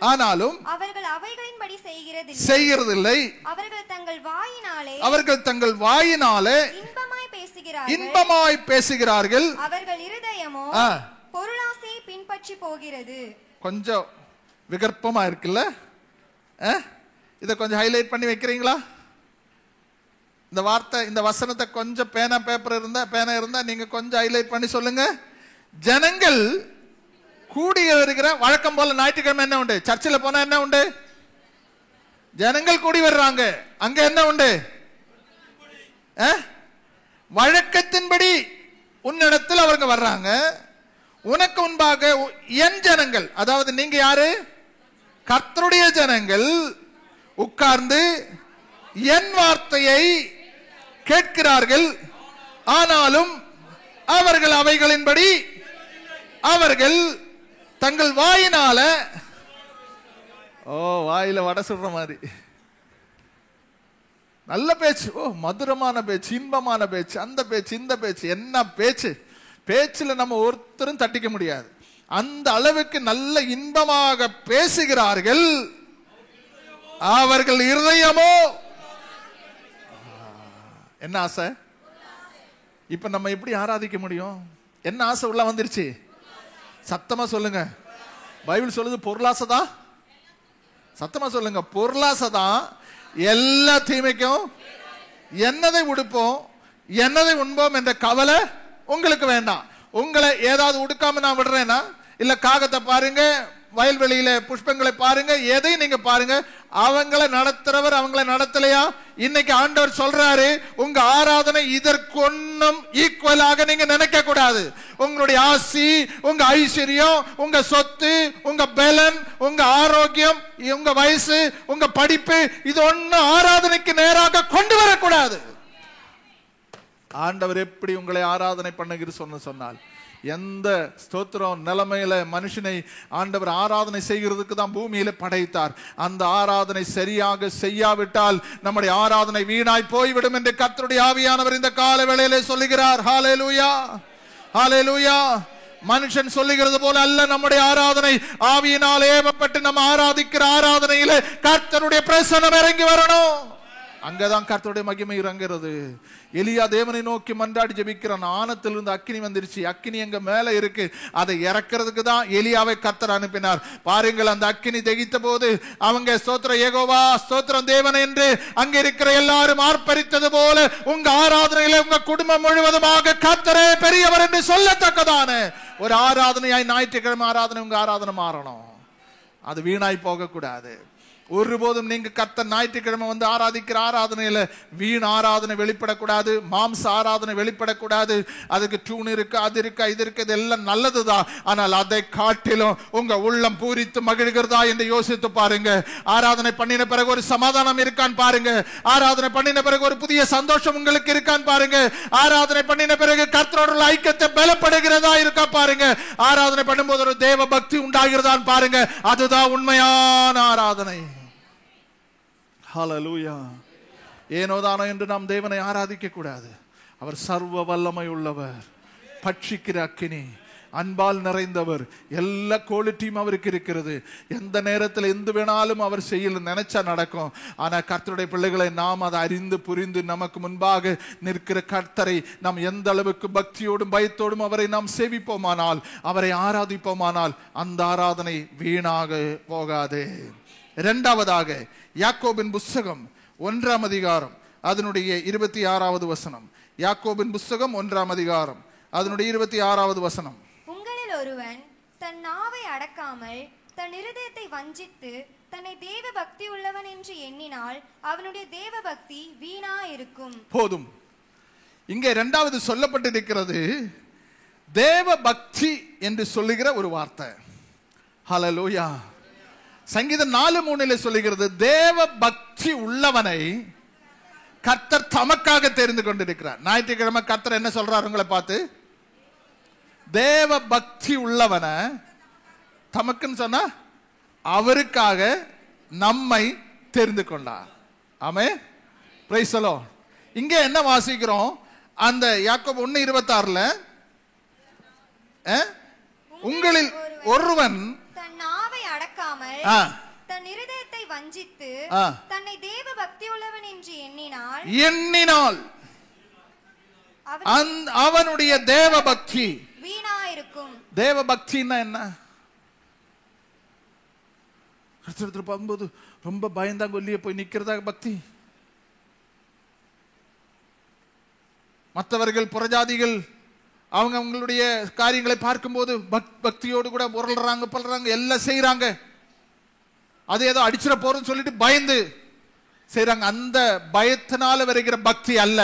ஆனாலும் அவர்கள் அவைகளின்படி செய்கிறதில்லை. அவர்கள் தங்கள் வாயினாலே இன்பமாய் பேசுகிறார்கள். அவர்கள் இருதயமோ பொருளாசையை பின்பற்றி போகிறது. கொஞ்சம் விகற்பமா இருக்குல்ல? இத கொஞ்சம் ஹைலைட் பண்ணி வைக்கிறீங்களா? இந்த வார்த்தை, இந்த வசனத்தை கொஞ்சம் பேனா இருந்தா நீங்க கொஞ்சம் ஹைலைட் பண்ணி சொல்லுங்க. ஜனங்கள் கூடி வருகிற வழக்கம் போல ஞாயிற்றுக்கிழமை என்ன உண்டு? சர்ச்சில் போனா என்ன உண்டு? ஜனங்கள் கூடி வர்றாங்க. அங்க என்ன உண்டு? வழக்கத்தின்படி உன்னிடத்தில் அவங்க வர்றாங்க. உனக்கு முன்பாக என் ஜனங்கள், அதாவது நீங்க யாரு? கர்த்தருடைய ஜனங்கள் உட்கார்ந்து என் வார்த்தையை கேட்கிறார்கள். ஆனாலும் அவர்கள் அவைகளின்படி அவர்கள் தங்கள் வாயினால, வாயில வடை சுடுற மாதிரி நல்ல பேச்சு, மதுரமான பேச்சு, இன்பமான பேச்சு, அந்த பேச்சு, இந்த பேச்சு, என்ன பேச்சு, பேச்சுல நம்ம ஒருத்தரும் தட்டிக்க முடியாது. அந்த அளவுக்கு நல்ல இன்பமாக பேசுகிறார்கள். அவர்கள் இருதயமோ என்ன ஆசை? இப்ப நம்ம எப்படி ஆராதிக்க முடியும்? என்ன ஆசை உள்ள வந்துருச்சு? சத்தமா சொல்லுங்க. பைபிள் சொல்லுது பொருளாசைதான். சத்தமா சொல்லுங்க, பொருளாசைதான் எல்லா தீமைக்கும். என்னதை உடுப்போம், என்னதை உண்போம் என்ற கவலை உங்களுக்கு வேண்டாம். உங்களை ஏதாவது உடுக்காம நான் விடுறேன்னா, இல்ல காகத்தை பாருங்க, வயல்வெளியில புஷ்பங்களை பாருங்க, எதை நீங்க பாருங்க, அவங்களை நடத்துறவர் அவங்களை நடத்தலையா? இன்னைக்கு ஆண்டவர் சொல்றாரு, உங்க ஆராதனை இதற்கு ஒன்னும் ஈக்குவலாக நீங்க நினைக்க கூடாது. உங்களுடைய ஆசி, உங்க ஐஸ்வர்யம், உங்க சொத்து, உங்க பலன், உங்க ஆரோக்கியம், உங்க வயசு, உங்க படிப்பு, இது ஒன்னும் ஆராதனைக்கு நேராக கொண்டு வரக்கூடாது. ஆண்டவர் எப்படி உங்களை ஆராதனை பண்ணுகிற சொன்னால், எந்த ஸ்தோத்திரம் நிலைமையில மனுஷனை ஆண்டவர் ஆராதனை செய்கிறதுக்கு தான் பூமியில படைத்தார். அந்த ஆராதனை சரியாக செய்யாவிட்டால் நம்முடைய ஆராதனை வீணாய் போய்விடும் என்று கர்த்தருடைய ஆவியானவர் இந்த கால வேளையிலே சொல்லுகிறார். ஹல்லேலூயா, ஹல்லேலூயா. மனுஷன் சொல்லுகிறது போல அல்ல நம்முடைய ஆராதனை. ஆவியினால் ஏவப்பட்டு நம்ம ஆராதிக்கிற ஆராதனையில கர்த்தருடைய பிரசன்னம் இறங்கி வரணும். அங்கதான் கர்த்தருடைய மகிமை இறங்குறது. எலியா தேவனை நோக்கி மன்றாடி ஜெபிக்கிறான். ஆனத்திலிருந்து அக்கினி வந்துருச்சு. அக்கினி எங்க மேல இருக்கு, அதை இறக்கிறதுக்கு தான் எலியாவை கர்த்தர் அனுப்பினார். பாருங்கள், அந்த அக்கினி தெகித்த போது அவங்க ஸ்தோத்திர யெகோவா, ஸ்தோத்திரம் தேவன் என்று அங்க இருக்கிற எல்லாரும் ஆர்ப்பரித்தது போல உங்க ஆராதனையில உங்க குடும்பம் முழுவதுமாக கர்த்தரே பெரியவர் என்று சொல்லத்தக்கதான ஒரு ஆராதனையாய் ஞாயிற்றுக்கிழமை ஆராதனை உங்க ஆராதனை மாறணும். அது வீணாய் போக கூடாது. ஒருபோதும் நீங்க கர்த்தர் ஞாயிற்றுக்கிழமை வந்து ஆராதிக்கிற ஆராதனையில வீண் ஆராதனை வெளிப்படக்கூடாது, மாம்ச ஆராதனை வெளிப்படக்கூடாது. அதுக்கு டியூன் இருக்கு, அது இருக்கு, இது இருக்கு, இதெல்லாம் நல்லதுதான். ஆனால் அதை காட்டிலும் உங்க உள்ளம் பூரித்து மகிழ்கிறதா என்று யோசித்து பாருங்க. ஆராதனை பண்ணின பிறகு ஒரு சமாதானம் இருக்கான்னு பாருங்க. ஆராதனை பண்ணின பிறகு ஒரு புதிய சந்தோஷம் உங்களுக்கு இருக்கான்னு பாருங்க. ஆராதனை பண்ணின பிறகு கர்த்தரோட ஐக்கியத்தை பலப்படுகிறதா இருக்கா பாருங்க. ஆராதனை பண்ணும்போது ஒரு தேவ பக்தி உண்டாகிறதான்னு பாருங்க. அதுதான் உண்மையான ஆராதனை. ஹல்லேலூயா. ஏனோதானோ என்று நாம் தேவனை ஆராதிக்க கூடாது. அவர் சர்வ வல்லமை உள்ளவர், பட்சிக்கிற அக்கினி, அன்பால் நிறைந்தவர், எல்லா குவாலிட்டியும் அவருக்கு இருக்கிறது. எந்த நேரத்தில் எந்த வேணாலும் அவர் செய்யல நினைச்சா நடக்கும். ஆனா கர்த்தருடைய பிள்ளைகளை நாம் அதை அறிந்து புரிந்து நமக்கு முன்பாக நிற்கிற கர்த்தரை நாம் எந்த அளவுக்கு பக்தியோடும் பயத்தோடும் அவரை நாம் சேவிப்போமானால், அவரை ஆராதிப்போமானால் அந்த ஆராதனை வீணாக போகாது. இரண்டாவதாக யாக்கோபின் புஸ்தகம் 1ஆம் அதிகாரம் அதனுடைய 26வது வசனம். யாக்கோபின் புஸ்தகம் 1ஆம் அதிகாரம் அதனுடைய 26வது வசனம். உங்களில் ஒருவன் தன் நாவை அடக்காமல் தன் இருதயத்தை வஞ்சித்து தன்னை தேவ பக்தி உள்ளவன் என்று எண்ணினால் அவனுடைய தேவ பக்தி வீணா இருக்கும். போதும். இங்கே இரண்டாவது சொல்லப்பட்டிருக்கிறது தேவ பக்தி என்று சொல்லுகிற ஒரு வார்த்தை. ஹல்லேலூயா. சங்கீதம் 4:3 சொல்லுகிறது தேவ பக்தி உள்ளவனை கர்த்தர் தமக்காக தெரிந்து கொண்டிருக்கிறார். ஞாயிற்றுக்கிழமை கர்த்தர் என்ன சொல்றார் உங்களை பார்த்து? தேவ பக்தி உள்ளவனை தமக்குன்னு சொன்னா அவருக்காக நம்மை தெரிந்து கொண்டார். ஆமென். Praise the lord. இங்கே என்ன வாசிக்கிறோம்? அந்த யாக்கோபு 1:26 உங்களில் ஒருவன் தன் நாவை அடக்காமல் தன் இருதயத்தை வஞ்சித்து தன்னை தேவ பக்தி உள்ளவன் என்று எண்ணினால் அவனுடைய தேவ பக்தி வீணா இருக்கும். தேவ பக்தின்னா என்ன? கர்த்தர் பார்க்கும்போது ரொம்ப பயந்தாங்கொல்லியே போய் நிக்கிறதா பக்தி? மற்றவர்கள் புறஜாதிகள் அவங்க அவங்களுடைய காரியங்களை பார்க்கும்போது பக்தியோடு கூட உரல்றாங்க, பல்றாங்க, எல்லாம் செய்யறாங்க. அது ஏதோ அடிச்சிட போறோம்னு சொல்லிட்டு பயந்து செய்யறாங்க. அந்த பயத்தினால வருகிற பக்தி அல்ல.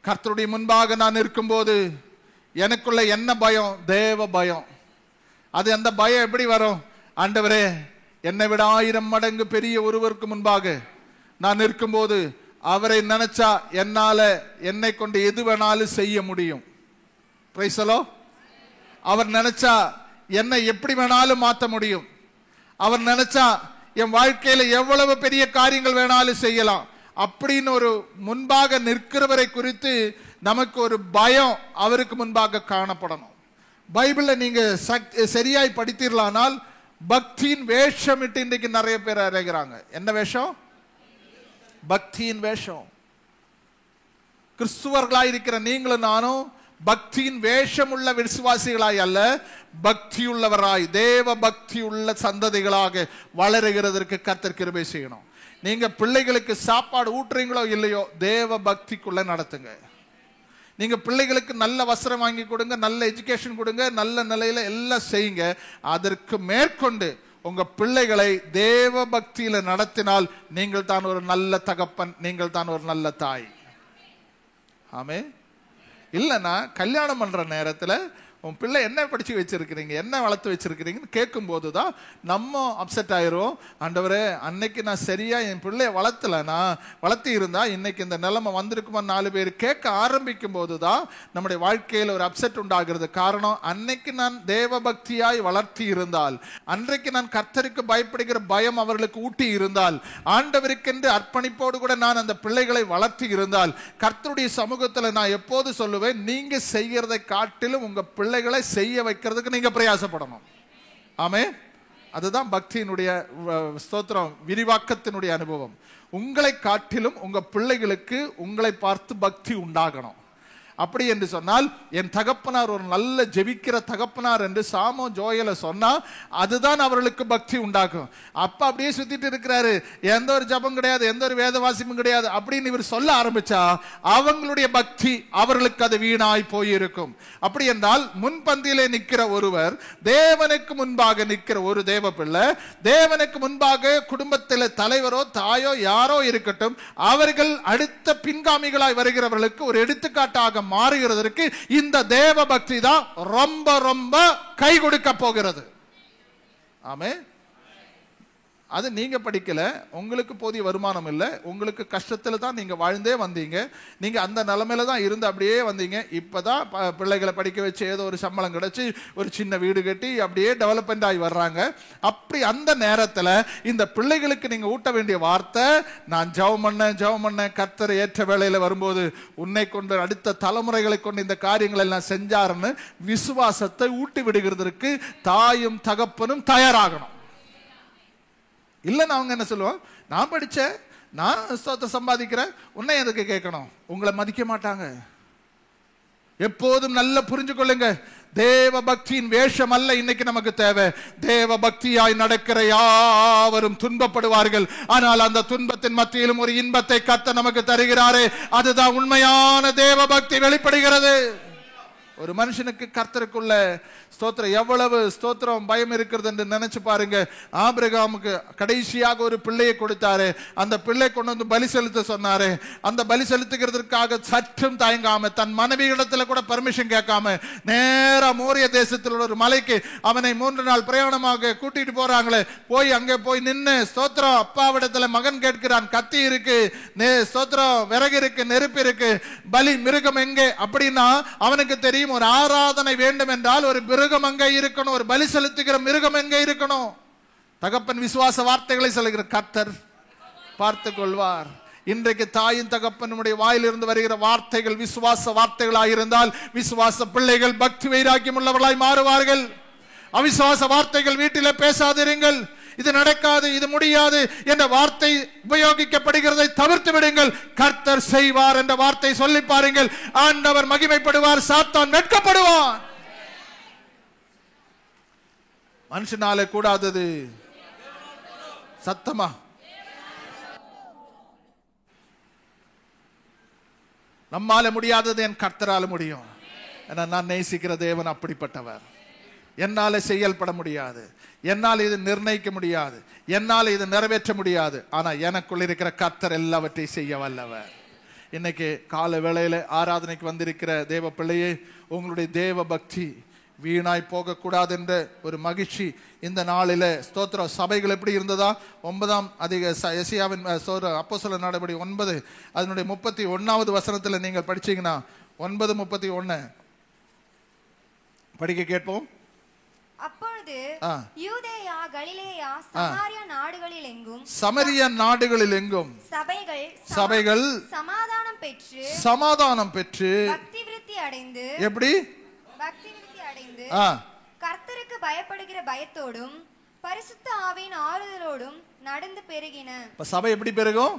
கர்த்தருடைய முன்பாக நான் இருக்கும்போது எனக்குள்ள என்ன பயம்? தேவ பயம். அது அந்த பயம் எப்படி வரும்? ஆண்டவரே, என்னை விட 1000 மடங்கு பெரிய ஒருவருக்கு முன்பாக நான் இருக்கும்போது அவரை நினைச்சா என்னால என்னை கொண்டு எது வேணாலும் செய்ய முடியும். Price the Lord. அவர் நினைச்சா என்னை எப்படி வேணாலும் மாற்ற முடியும். அவர் நினைச்சா என் வாழ்க்கையில எவ்வளவு பெரிய காரியங்கள் வேணாலும் செய்யலாம். அப்படின்னு ஒரு முன்பாக நிற்கிறவரை குறித்து நமக்கு ஒரு பயம் அவருக்கு முன்பாக காணப்படணும். பைபிளை நீங்க சரியாய் படித்தீர்களானால் பக்தியின் வேஷமிட்டு இன்றைக்கு நிறைய பேர் அறைகிறாங்க. என்ன வேஷம்? பக்தியின் வேஷம். கிறிஸ்துவர்களாய் இருக்கிற நீங்களும் நானும் பக்தியின் வேஷம் உள்ள விசுவாசிகளாய் அல்ல, பக்தியுள்ளவராய் தேவ பக்தி உள்ள சந்ததிகளாக வளருகிறதற்கு கர்த்தர் கிருபை செய்யணும். நீங்க பிள்ளைகளுக்கு சாப்பாடு ஊட்டுறீங்களோ இல்லையோ, தேவ பக்திக்குள்ள நடத்துங்க. நீங்க பிள்ளைகளுக்கு நல்ல வஸ்திரம் வாங்கி கொடுங்க, நல்ல எஜுகேஷன் கொடுங்க, நல்ல நிலையில எல்லாம் செய்யுங்க. அதற்கு மேற்கொண்டு உங்க பிள்ளைகளை தேவ பக்தியில நடத்தினால் நீங்கள் தான் ஒரு நல்ல தகப்பன், நீங்கள் தான் ஒரு நல்ல தாய். ஆமே. இல்லைன்னா கல்யாணம் பண்ற நேரத்தில் உன் பிள்ளை என்ன படிச்சு வச்சிருக்கிறீங்க, என்ன வளர்த்து வச்சிருக்கிறீங்கன்னு கேட்கும் போதுதான் நம்ம அப்செட் ஆயிரும். ஆண்டவரே, அன்னைக்கு நான் சரியா என் பிள்ளைய வளர்த்தி இருந்தா இன்னைக்கு இந்த நிலைமை வந்திருக்குமா 4 பேர் கேட்க ஆரம்பிக்கும் போதுதான் நம்முடைய வாழ்க்கையில் ஒரு அப்செட் உண்டாகிறது. காரணம், அன்னைக்கு நான் தேவ பக்தியாய் வளர்த்தி இருந்தால், அன்றைக்கு நான் கர்த்தருக்கு பயப்படுகிற பயம் அவர்களுக்கு ஊட்டி இருந்தால், ஆண்டவருக்கென்று அர்ப்பணிப்போடு கூட நான் அந்த பிள்ளைகளை வளர்த்தி இருந்தால், கர்த்தருடைய சமூகத்தில் நான் எப்போது சொல்லுவேன், நீங்க செய்கிறதை காட்டிலும் உங்க பிள்ளைகளை செய்ய வைக்கிறதுக்கு நீங்க பிரயாசப்படணும். ஆமே. அதுதான் பக்தியினுடைய ஸ்தோத்திரம், விரிவாக்கத்தினுடைய அனுபவம். உங்களை காட்டிலும் உங்க பிள்ளைகளுக்கு உங்களை பார்த்து பக்தி உண்டாகணும். அப்படி என்று சொன்னால் என் தகப்பனார் ஒரு நல்ல ஜெபிக்கிற தகப்பனார் என்று சாமோ ஜோயல சொன்னா அதுதான் அவர்களுக்கு பக்தி உண்டாகும். அப்ப அப்படியே சுத்திட்டு இருக்கிறாரு, எந்த ஒரு ஜபம் கிடையாது, எந்த ஒரு வேத வாசிப்பும் கிடையாது அப்படின்னு இவர் சொல்ல ஆரம்பிச்சா அவங்களுடைய பக்தி அவர்களுக்கு அது வீணாய் போயிருக்கும். அப்படி என்றால் முன்பந்தியிலே நிற்கிற ஒருவர், தேவனுக்கு முன்பாக நிற்கிற ஒரு தேவ பிள்ளை, தேவனுக்கு முன்பாக குடும்பத்தில் தலைவரோ தாயோ யாரோ இருக்கட்டும், அவர்கள் அடுத்த பின்காமிகளாய் வருகிறவர்களுக்கு ஒரு எடுத்துக்காட்டாக மாறுகிறதற்கு இந்த தேவ பக்தி தான் ரொம்ப ரொம்ப கை கொடுக்க போகிறது. ஆமே. அது நீங்க படிக்கல, உங்களுக்கு போதிய வருமானம் இல்லை, உங்களுக்கு கஷ்டத்துல தான் நீங்க வாழ்ந்தே வந்தீங்க, நீங்க அந்த நிலைமையில தான் இருந்து அப்படியே வந்தீங்க. இப்பதான் பிள்ளைகளை படிக்க வச்சு ஏதோ ஒரு சம்பளம் கிடைச்சி ஒரு சின்ன வீடு கட்டி அப்படியே டெவலப்மெண்ட் ஆகி வர்றாங்க. அப்படி அந்த நேரத்துல இந்த பிள்ளைகளுக்கு நீங்க ஊட்ட வேண்டிய வார்த்தை, நான் ஜெபம் பண்ண கர்த்தர் ஏற்ற வேளையில வரும்போது உன்னை கொண்டு அடுத்த தலைமுறைகளை கொண்டு இந்த காரியங்கள் எல்லாம் செஞ்சாருன்னு விசுவாசத்தை ஊட்டி விடுகிறதற்கு தாயும் தகப்பனும் தயாராகணும். இல்லைன்னு அவங்க என்ன சொல்லுவாங்க, நான் படித்தேன், நான் சம்பாதிக்கிறேன், உன்னை எதுக்கு கேட்கணும், உங்களை மதிக்க மாட்டாங்க. எப்போதும் நல்ல புரிஞ்சு கொள்ளுங்க, தேவ பக்தியின் வேஷம் அல்ல இன்னைக்கு நமக்கு தேவை. தேவ பக்தியாய் நடக்கிற யாவரும் துன்பப்படுவார்கள், ஆனால் அந்த துன்பத்தின் மத்தியிலும் ஒரு இன்பத்தை கர்த்தர் நமக்கு தருகிறாரே, அதுதான் உண்மையான தேவ பக்தி வெளிப்படுகிறது. ஒரு மனுஷனுக்கு கர்த்தருக்குள்ள ஸ்தோத்திரம் எவ்வளவு ஸ்தோத்திரம் பயம் இருக்கிறது என்று நினைச்சு பாருங்க. ஆபிரகாமுக்கு கடைசியாக ஒரு பிள்ளையை கொடுத்தாரு. அந்த பிள்ளை கொண்டு வந்து பலி செலுத்த சொன்னாரு. அந்த பலி செலுத்துகிறதுக்காக சற்றும் தயங்காம, தன் மனைவி இடத்துல கூட பர்மிஷன் கேட்காம நேரா மோரிய தேசத்தில் ஒரு மலைக்கு அவனை 3 நாள் பிரயாணமாக கூட்டிட்டு போறாங்களே, போய் அங்கே போய் நின்று ஸ்தோத்திரம் அப்பாவிடத்துல மகன் கேட்கிறான். கத்தி இருக்கு, ஸ்தோத்திரம் விறகு இருக்கு, நெருப்பு இருக்கு, பலி மிருகம் எங்கே அப்படின்னா அவனுக்கு தெரியும். ஒரு ஆராதனை வேண்டும் என்றால் ஒரு மிருகம் அங்கே இருக்கணும், ஒரு பலி செலுத்துகிற மிருகம் எங்கே இருக்கணும். தகப்பன் விசுவாச வார்த்தைகளை சொல்லுகிற கர்த்தர் பார்த்துக் கொள்வார். இன்றைக்கு தாயின் தகப்பனுடைய வாயிலிருந்து வருகிற வார்த்தைகள் விசுவாச வார்த்தைகளாக இருந்தால் விசுவாச பிள்ளைகள் பக்தி வைராக்கியம் உள்ளவர்களாய் மாறுவார்கள். அவிசுவாச வார்த்தைகள் வீட்டிலே பேசாதிருங்கள். இது நடக்காது, இது முடியாது என்ற வார்த்தை உபயோகிக்கப்படுகிறதை தவிர்த்து விடுங்கள். கர்த்தர் செய்வார் என்ற வார்த்தை சொல்லி பாருங்கள். ஆண்டவர் மகிமைப்படுவார், சாத்தான் வெட்கப்படுவார். மனுஷனாலே கூடாதது சத்தமா நம்மால முடியாதது என் கர்த்தரால முடியும். நான் நேசிக்கிற தேவன் அப்படிப்பட்டவர். என்னால செயல்பட முடியாது, என்னால் இது நிர்ணயிக்க முடியாது, என்னால் இது நிறைவேற்ற முடியாது, ஆனா எனக்குள்ள இருக்கிற கர்த்தர் எல்லாவற்றையும் செய்ய வல்லவர். இன்னைக்கு கால வேளையில ஆராதனைக்கு வந்திருக்கிற தேவ பிள்ளையே, உங்களுடைய தேவ பக்தி வீணாய் போகக்கூடாது என்ற ஒரு மகிழ்ச்சி இந்த நாளில ஸ்தோத்திரம். சபைகள் எப்படி இருந்ததா? 9ஆம் எசேயாவின் அப்போஸ்தலர் நடபடி 9 அதனுடைய 31வது வசனத்துல நீங்கள் படிச்சீங்கன்னா 9:31 படிக்க கேட்போம். அப்பொழுது யூதேயா, கலிலேயா, சமரிய நாடுகளில் எங்கும் சபைகள் சமாதானம் பெற்று பக்தி விருத்தி அடைந்து, எப்படி பக்தி விருத்தி அடைந்து கர்த்தருக்கு பயப்படுகிற பயத்தோடும் பரிசுத்த ஆவியின் ஆறுதலோடும் நடந்து பெருகின. சபை எப்படி பெருகும்?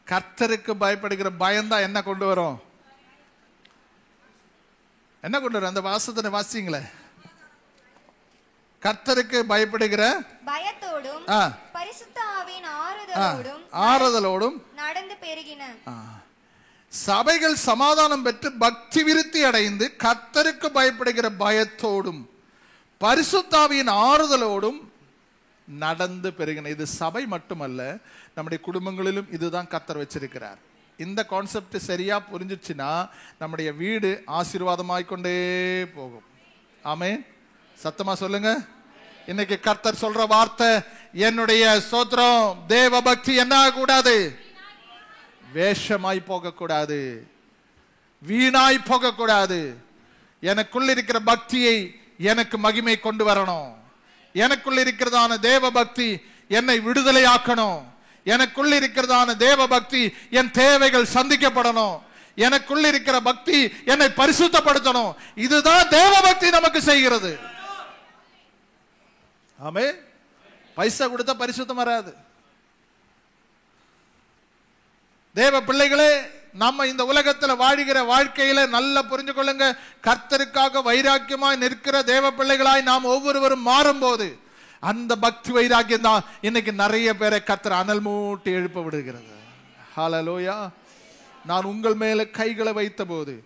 கர்த்தருக்கு பயப்படுகிற பயம்தான் என்ன கொண்டு வரும்? என்ன கொண்டு வரும்? அந்த வாசத்தை வாசிங்களே. கர்த்தருக்கு பயப்படுகிற பயத்தோடும் பரிசுத்த ஆவியின் ஆறுதலோடும் நடந்து பெருகின. சபைகள் சமாதானம் பெற்று பக்தி விருத்தி அடைந்து கர்த்தருக்கு பயப்படுகிற பயத்தோடும் பரிசுத்த ஆவியின் ஆறுதலோடும் நடந்து பெருகின. இது சபை மட்டுமல்ல, நம்முடைய குடும்பங்களிலும் இதுதான் கர்த்தர் வச்சிருக்கிறார். இந்த கான்செப்ட் சரியா புரிஞ்சிச்சுன்னா நம்முடைய வீடு ஆசீர்வாதமாய்க்கொண்டே போகும். ஆமென். சத்தமா சொல்லுங்க. இன்னைக்கு கர்த்தர் சொல்ற வார்த்தை, என்னுடைய ஸ்தோத்திரம் தேவ பக்தி என்ன கூடாது, வேஷமாய் போகக்கூடாது, வீணாய் போகக்கூடாது. எனக்குள்ள இருக்கிற பக்தியை எனக்கு மகிமை கொண்டு வரணும். எனக்குள்ள இருக்கிறதான தேவ பக்தி என்னை விடுதலை ஆக்கணும். எனக்குள்ள இருக்கிறதான தேவ பக்தி என் தேவைகள் சந்திக்கப்படணும். எனக்குள்ள இருக்கிற பக்தி என்னை பரிசுத்தப்படுத்தணும். இதுதான் தேவ பக்தி நமக்கு செய்கிறது. ஆமே. பைசா கொடுத்தா பரிசுத்தம் வராது. தேவ பிள்ளைகளே, நம்ம இந்த உலகத்துல வாழ்கிற வாழ்க்கையில நல்லா புரிஞ்சு கொள்ளுங்க. கர்த்தருக்காக வைராக்கியமாய் நிற்கிற தேவ பிள்ளைகளாய் நாம் ஒவ்வொருவரும் மாறும் போது அந்த பக்தி வைராக்கியம் தான் இன்னைக்கு நிறைய பேரை கர்த்தர் அனல் மூட்டி எழுப்ப விடுகிறது. ஹல்லேலூயா. நான் உங்கள் மேல கைகளை வைத்த போது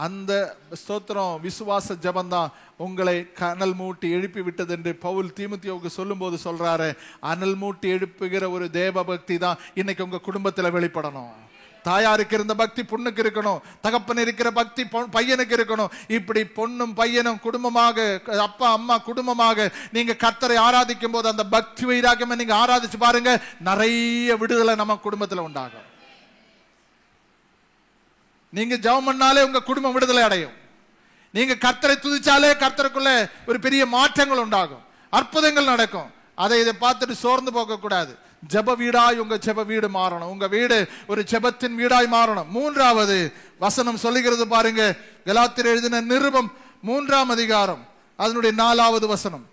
அந்த ஸ்தோத்திரம் விசுவாச ஜபந்தான் உங்களை அனல் மூட்டி எழுப்பி விட்டது என்று பவுல் தீமோத்தேயுவுக்கு சொல்லும் போது சொல்றாரு. அனல் மூட்டி எழுப்புகிற ஒரு தேவ பக்தி தான் இன்னைக்கு உங்க குடும்பத்துல வெளிப்படணும். தாயாருக்கு இருந்த பக்தி பொண்ணுக்கு இருக்கணும், தகப்பன் இருக்கிற பக்தி பையனுக்கு இருக்கணும். இப்படி பொண்ணும் பையனும் குடும்பமாக, அப்பா அம்மா குடும்பமாக நீங்க கர்த்தரை ஆராதிக்கும் போது அந்த பக்தி வைராக்கியமா நீங்க ஆராதிச்சு பாருங்க, நிறைய விடுதலை நம்ம குடும்பத்துல உண்டாகும். நீங்க ஜெபம் பண்ணாலே உங்க குடும்பம் விடுதலை அடையும். நீங்க கர்த்தரை துதிச்சாலே கர்த்தருக்குள்ள ஒரு பெரிய மாற்றங்கள் உண்டாகும், அற்புதங்கள் நடக்கும். அதை இதை பார்த்துட்டு சோர்ந்து போக கூடாது. ஜெப வீடாய் உங்க ஜெப வீடு மாறணும். உங்க வீடு ஒரு ஜெபத்தின் வீடாய் மாறணும். 3வது வசனம் சொல்லுகிறது பாருங்க. கலாத்தியர் எழுதின நிருபம் 3ஆம் அதிகாரம் அதனுடைய 4வது வசனம்.